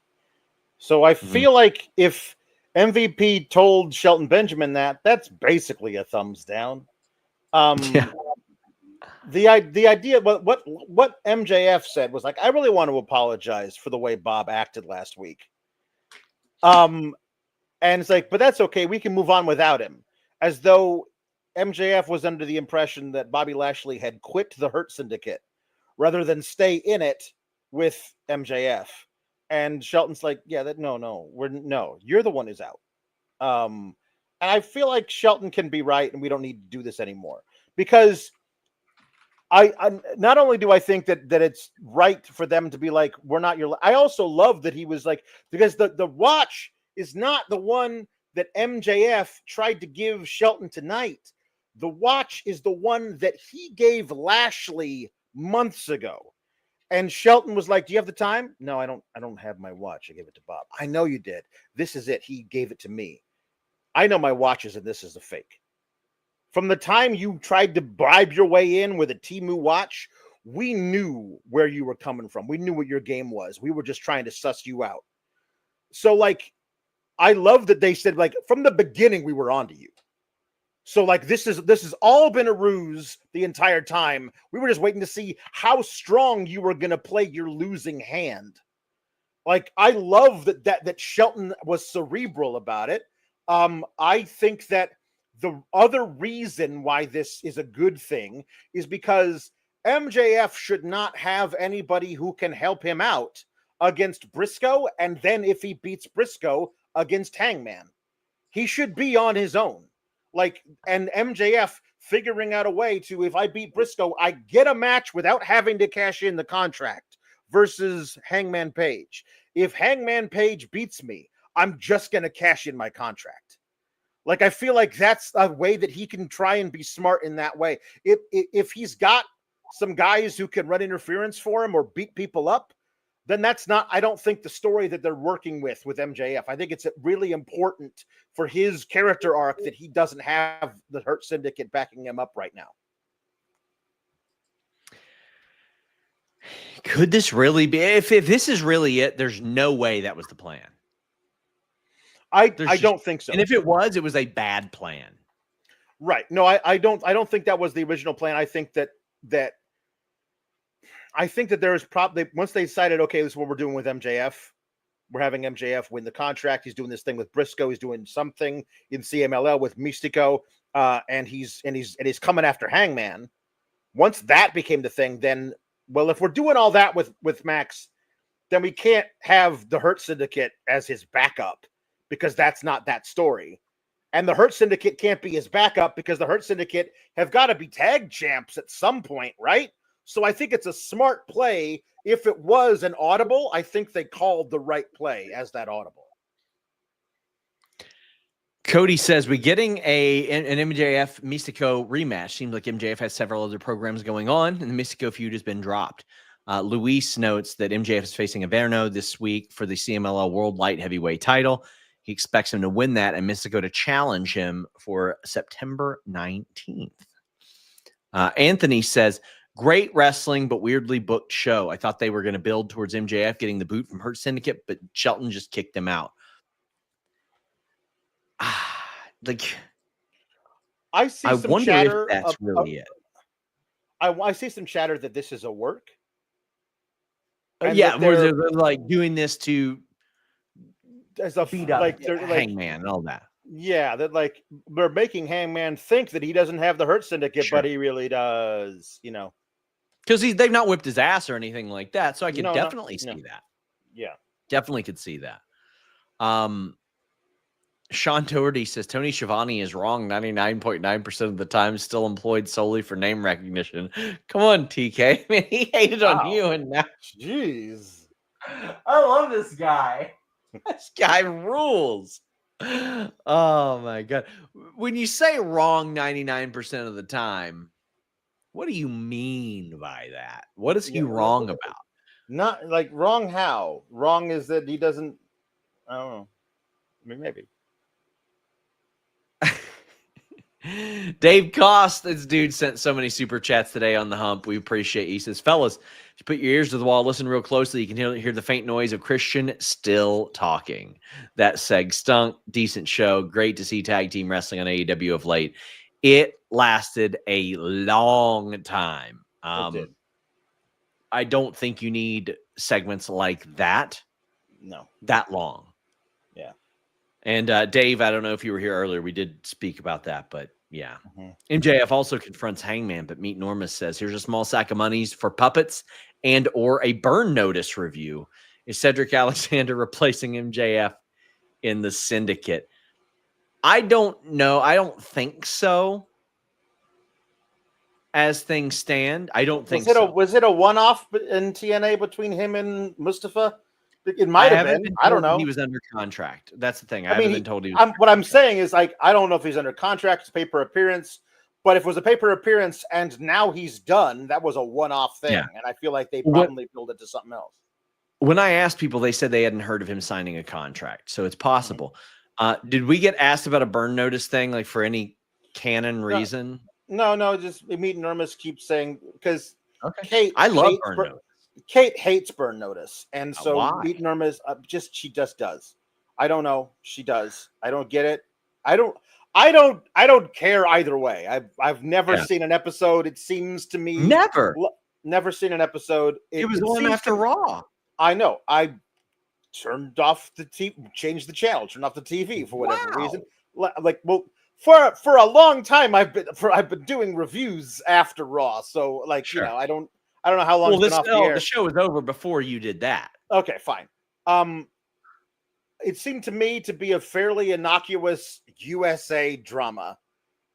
So I feel like if MVP told Shelton Benjamin that's basically a thumbs down. The idea, what MJF said was like, I really want to apologize for the way Bob acted last week. And it's like, but that's okay. We can move on without him. As though MJF was under the impression that Bobby Lashley had quit the Hurt Syndicate rather than stay in it with MJF. And Shelton's like, yeah, no, you're the one who's out. And I feel like Shelton can be right, and we don't need to do this anymore, because I not only do I think that it's right for them to be like, we're not your. I also love that he was like, because the watch is not the one that MJF tried to give Shelton tonight. The watch is the one that he gave Lashley months ago. And Shelton was like, do you have the time? No, I don't have my watch. I gave it to Bob. I know you did. This is it. He gave it to me. I know my watches, and this is a fake. From the time you tried to bribe your way in with a Temu watch, we knew where you were coming from. We knew what your game was. We were just trying to suss you out. So, like, I love that they said, like, from the beginning, we were onto you. So, like, this has all been a ruse the entire time. We were just waiting to see how strong you were going to play your losing hand. Like, I love that Shelton was cerebral about it. I think that the other reason why this is a good thing is because MJF should not have anybody who can help him out against Briscoe, and then if he beats Briscoe, against Hangman. He should be on his own. Like, and MJF figuring out a way to, if I beat Briscoe, I get a match without having to cash in the contract versus Hangman Page. If Hangman Page beats me, I'm just going to cash in my contract. Like, I feel like that's a way that he can try and be smart in that way. If he's got some guys who can run interference for him or beat people up, then that's not, I don't think, the story that they're working with MJF. I think it's really important for his character arc that he doesn't have the Hurt Syndicate backing him up right now. Could this really be? If this is really it, there's no way that was the plan. I don't think so. And if it was a bad plan. Right. No, I don't think that was the original plan. I think that there is probably, once they decided, okay, this is what we're doing with MJF. We're having MJF win the contract. He's doing this thing with Briscoe. He's doing something in CMLL with Mystico, and he's coming after Hangman. Once that became the thing, then, well, if we're doing all that with Max, then we can't have the Hurt Syndicate as his backup, because that's not that story. And the Hurt Syndicate can't be his backup because the Hurt Syndicate have got to be tag champs at some point, right? So I think it's a smart play. If it was an audible, I think they called the right play as that audible. Cody says, we're getting an MJF Mystico rematch. Seems like MJF has several other programs going on, and the Mystico feud has been dropped. Luis notes that MJF is facing Averno this week for the CMLL World Light Heavyweight title. He expects him to win that and Mystico to challenge him for September 19th. Anthony says, great wrestling, but weirdly booked show. I thought they were going to build towards MJF getting the boot from Hurt Syndicate, but Shelton just kicked him out. I see some chatter. If that's really it. I see some chatter that this is a work. Yeah, they're like doing this to as a beat up, like Hangman and all that. Yeah, that like they're making Hangman think that he doesn't have the Hurt Syndicate, but he really does. You know, because they've not whipped his ass or anything like that. So I could definitely see that. Yeah, definitely could see that. Sean Doherty says Tony Schiavone is wrong 99.9% of the time, still employed solely for name recognition. Come on, TK. I mean, he hated on you, and now, jeez, I love this guy. This guy rules. Oh my god! When you say wrong 99% of the time, what do you mean by that? What is he wrong about? Not like wrong. How wrong is that he doesn't? I don't know. I mean, maybe. Dave Cost, this dude sent so many super chats today on the hump. We appreciate you. He says, fellas, if you put your ears to the wall, listen real closely, you can hear the faint noise of Christian still talking. That seg stunk. Decent show. Great to see tag team wrestling on AEW of late. It lasted a long time. It did. I don't think you need segments like that. No. That long. Yeah. And Dave, I don't know if you were here earlier. We did speak about that, but yeah. Mm-hmm. MJF also confronts Hangman, but Meet Normus says, here's a small sack of monies for puppets and or a burn notice review. Is Cedric Alexander replacing MJF in the Syndicate? I don't know. I don't think so. As things stand, I don't think so. Was it a one-off in TNA between him and Mustafa? It might have been. I don't know. He was under contract. That's the thing. I mean, haven't been told he was. What I'm saying is, like, I don't know if he's under contract, it's paper appearance, but if it was a paper appearance and now he's done, that was a one-off thing. Yeah. And I feel like they probably build it to something else. When I asked people, they said they hadn't heard of him signing a contract. So it's possible. Mm-hmm. Did we get asked about a burn notice thing, like for any canon reason? No, just Meet Normus keeps saying, because I love burn notice. Kate hates burn notice, and so Meet Normus she just does. I don't know. She does. I don't get it. I don't care either way. I've never seen an episode. It seems to me never seen an episode. It was on after Raw. I know. I turned off the TV, changed the channel, turned off the TV for whatever reason. Like, well, for a long time I've been doing reviews after Raw, so like you know I don't know how long it's been off the air. The show was over before you did that. Okay, fine. It seemed to me to be a fairly innocuous USA drama.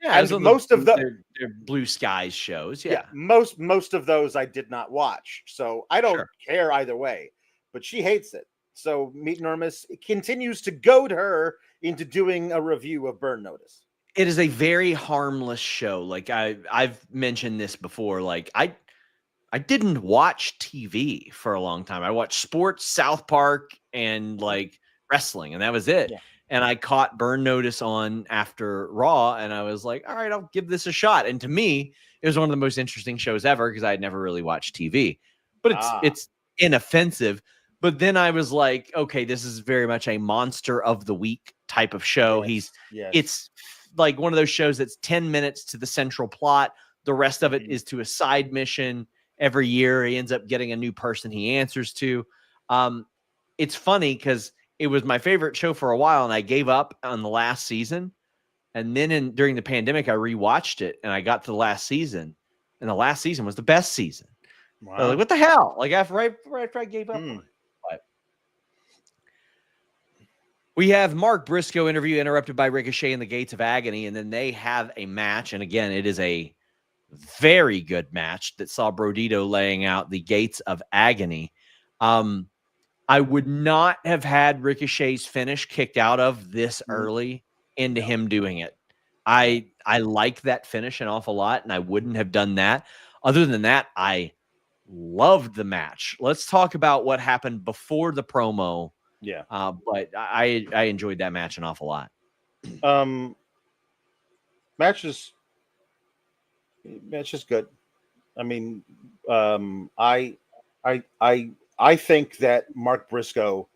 Yeah, and most of they're Blue Skies shows. Yeah, most of those I did not watch, so I don't care either way. But she hates it, so Meet Normus continues to goad her into doing a review of Burn Notice. It is a very harmless show. Like I've mentioned this before. Like I didn't watch TV for a long time. I watched sports, South Park, and like wrestling, and that was it. Yeah. And I caught Burn Notice on after Raw, and I was like, all right, I'll give this a shot. And to me, it was one of the most interesting shows ever because I had never really watched TV. But it's inoffensive. But then I was like, okay, this is very much a monster of the week type of show. It's like one of those shows that's 10 minutes to the central plot. The rest of it is to a side mission. Every year he ends up getting a new person he answers to. It's funny because it was my favorite show for a while, and I gave up on the last season. And then during the pandemic, I rewatched it, and I got to the last season, and the last season was the best season. Wow. I was like, what the hell? Like right after I gave up on it. But we have Mark Briscoe interview interrupted by Ricochet in the Gates of Agony, and then they have a match. And again, it is a very good match that saw Brodito laying out the Gates of Agony. I would not have had Ricochet's finish kicked out of this early into him doing it. I like that finish an awful lot, and I wouldn't have done that. Other than that, I loved the match. Let's talk about what happened before the promo. Yeah. But I enjoyed that match an awful lot. Match is good. I mean, I think that Mark Briscoe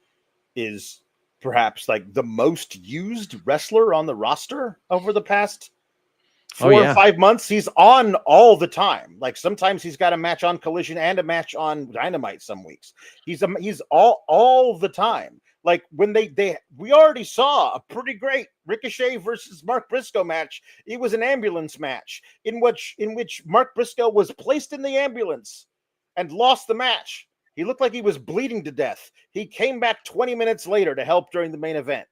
is perhaps like the most used wrestler on the roster over the past 4 or 5 months. He's on all the time. Like sometimes he's got a match on Collision and a match on Dynamite some weeks. He's all the time. Like when we already saw a pretty great Ricochet versus Mark Briscoe match. It was an ambulance match in which Mark Briscoe was placed in the ambulance and lost the match. He looked like he was bleeding to death. He came back 20 minutes later to help during the main event.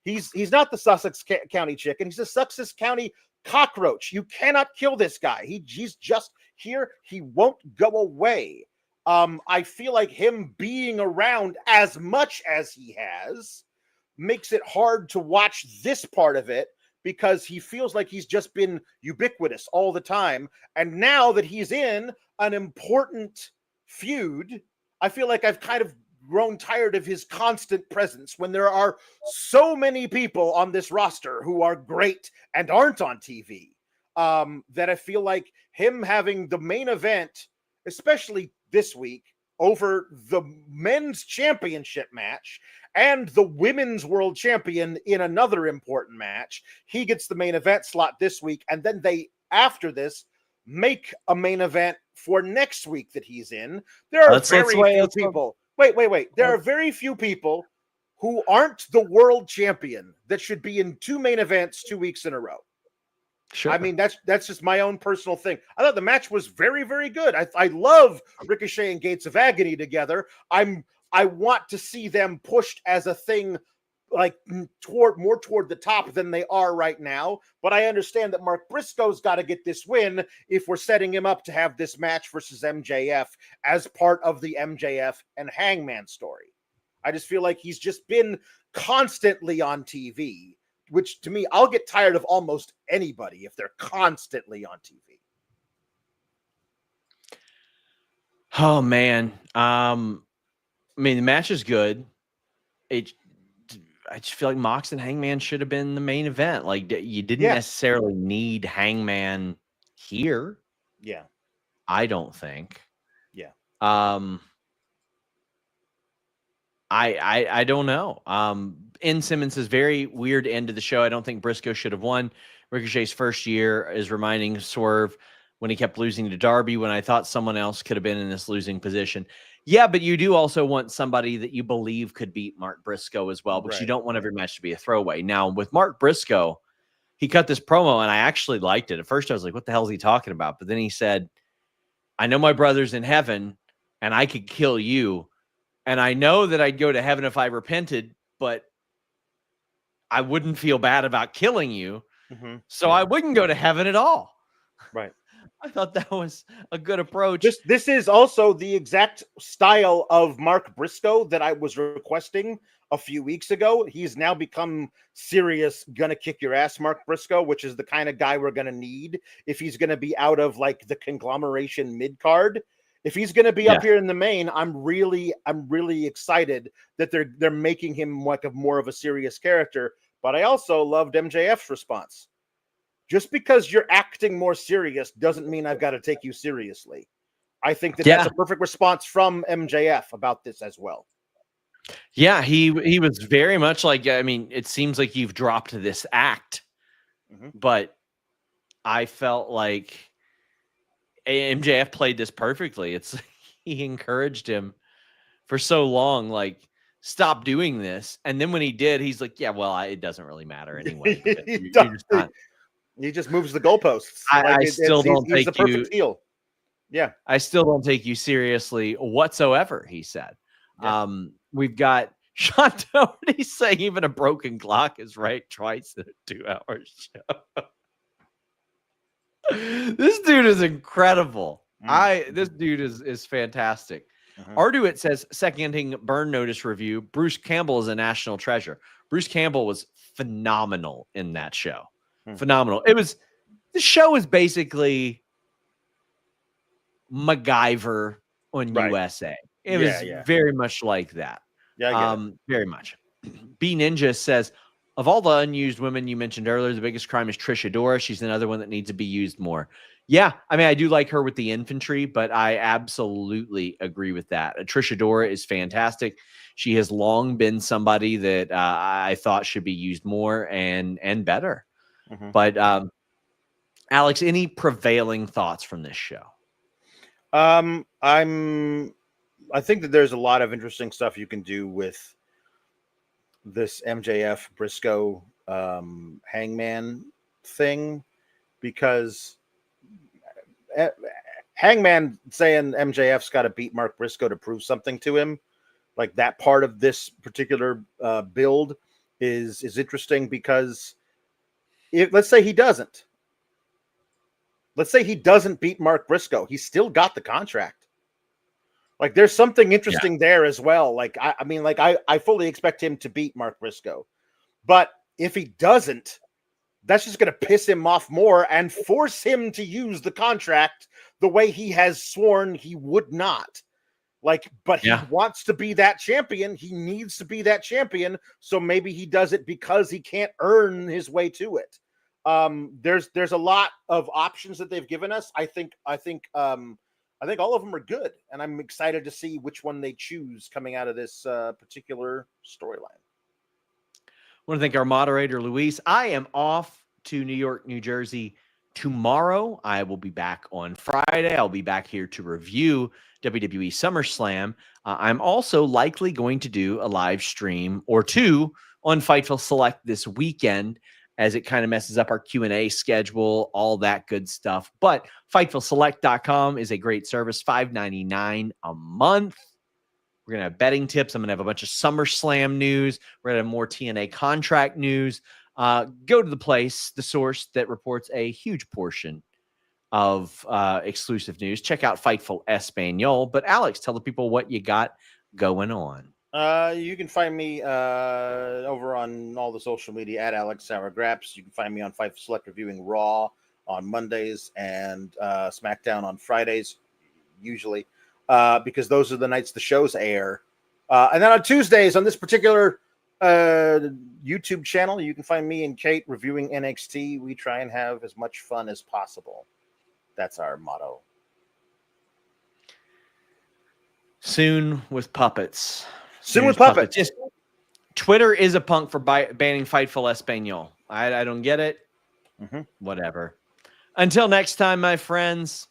He's not the Sussex County chicken. He's a Sussex County cockroach. You cannot kill this guy. He's just here. He won't go away. I feel like him being around as much as he has makes it hard to watch this part of it because he feels like he's just been ubiquitous all the time. And now that he's in an important feud, I feel like I've kind of grown tired of his constant presence when there are so many people on this roster who are great and aren't on TV. That I feel like him having the main event, especially this week, over the men's championship match and the women's world champion in another important match, he gets the main event slot this week, and then they, after this, make a main event for next week that he's in. There are very few people. Wait. There are very few people who aren't the world champion that should be in 2 main events 2 weeks in a row. Sure. I mean, that's just my own personal thing. I thought the match was very, very good. I love Ricochet and Gates of Agony together. I want to see them pushed as a thing, like more toward the top than they are right now. But I understand that Mark Briscoe's got to get this win if we're setting him up to have this match versus MJF as part of the MJF and Hangman story. I just feel like he's just been constantly on TV, which to me, I'll get tired of almost anybody if they're constantly on TV. Oh man. I mean, the match is good. I just feel like Mox and Hangman should have been the main event. Like, you didn't necessarily need Hangman here. Yeah. I don't think. Yeah. I don't know. N. Simmons says, very weird end to the show. I don't think Briscoe should have won. Ricochet's first year is reminding Swerve when he kept losing to Darby, when I thought someone else could have been in this losing position. Yeah, but you do also want somebody that you believe could beat Mark Briscoe as well, because you don't want every match to be a throwaway. Now, with Mark Briscoe, he cut this promo, and I actually liked it. At first, I was like, what the hell is he talking about? But then he said, I know my brother's in heaven, and I could kill you. And I know that I'd go to heaven if I repented, but I wouldn't feel bad about killing you. Mm-hmm. So I wouldn't go to heaven at all. Right. I thought that was a good approach. This is also the exact style of Mark Briscoe that I was requesting a few weeks ago. He's now become serious, gonna kick your ass Mark Briscoe, which is the kind of guy we're gonna need if he's gonna be out of like the conglomeration mid-card. If he's going to be up here in the main, I'm really excited that they're making him like a more of a serious character. But I also loved MJF's response. Just because you're acting more serious doesn't mean I've got to take you seriously. I think that's a perfect response from MJF about this as well. Yeah, he was very much like, I mean, it seems like you've dropped this act, but I felt like MJF played this perfectly. It's he encouraged him for so long, like, stop doing this. And then when he did, he's like, yeah, well, it doesn't really matter anyway. He just moves the goalposts. I still don't take the perfect heel. Yeah. I still don't take you seriously whatsoever, he said. Yeah. We've got Sean Tony saying even a broken clock is right twice in a 2-hour show. This dude is incredible. This dude is fantastic. Arduit says, seconding burn notice review, Bruce Campbell is a national treasure. Bruce Campbell was phenomenal in that show. Phenomenal. The show is basically MacGyver on USA. It was very much like that. Yeah, very much. B Ninja says, of all the unused women you mentioned earlier, the biggest crime is Trish Adora. She's another one that needs to be used more. Yeah, I mean, I do like her with the infantry, but I absolutely agree with that. Trish Adora is fantastic. She has long been somebody that I thought should be used more and better. But Alex, any prevailing thoughts from this show? I think that there's a lot of interesting stuff you can do with this MJF Briscoe Hangman thing, because Hangman saying MJF's got to beat Mark Briscoe to prove something to him, like that part of this particular build is interesting, because let's say he doesn't beat Mark Briscoe, he's still got the contract. Like, there's something interesting there as well. Like, I fully expect him to beat Mark Briscoe. But if he doesn't, that's just going to piss him off more and force him to use the contract the way he has sworn he would not. But he wants to be that champion. He needs to be that champion. So maybe he does it because he can't earn his way to it. There's a lot of options that they've given us. I think all of them are good, and I'm excited to see which one they choose coming out of this particular storyline. I want to thank our moderator, Luis. I am off to New York, New Jersey tomorrow. I will be back on Friday. I'll be back here to review WWE SummerSlam. I'm also likely going to do a live stream or two on Fightful Select this weekend, as it kind of messes up our Q&A schedule, all that good stuff. But FightfulSelect.com is a great service, $5.99 a month. We're going to have betting tips. I'm going to have a bunch of SummerSlam news. We're going to have more TNA contract news. Go to the place, the source that reports a huge portion of exclusive news. Check out Fightful Espanol. But Alex, tell the people what you got going on. You can find me over on all the social media at Alex Sourgraps. You can find me on Fightful Select reviewing Raw on Mondays and SmackDown on Fridays, usually, because those are the nights the shows air. And then on Tuesdays on this particular YouTube channel, you can find me and Kate reviewing NXT. We try and have as much fun as possible. That's our motto. Soon with puppets. Soon with puppets. Just, Twitter is a punk for banning Fightful Espanol. I don't get it. Whatever. Until next time, my friends.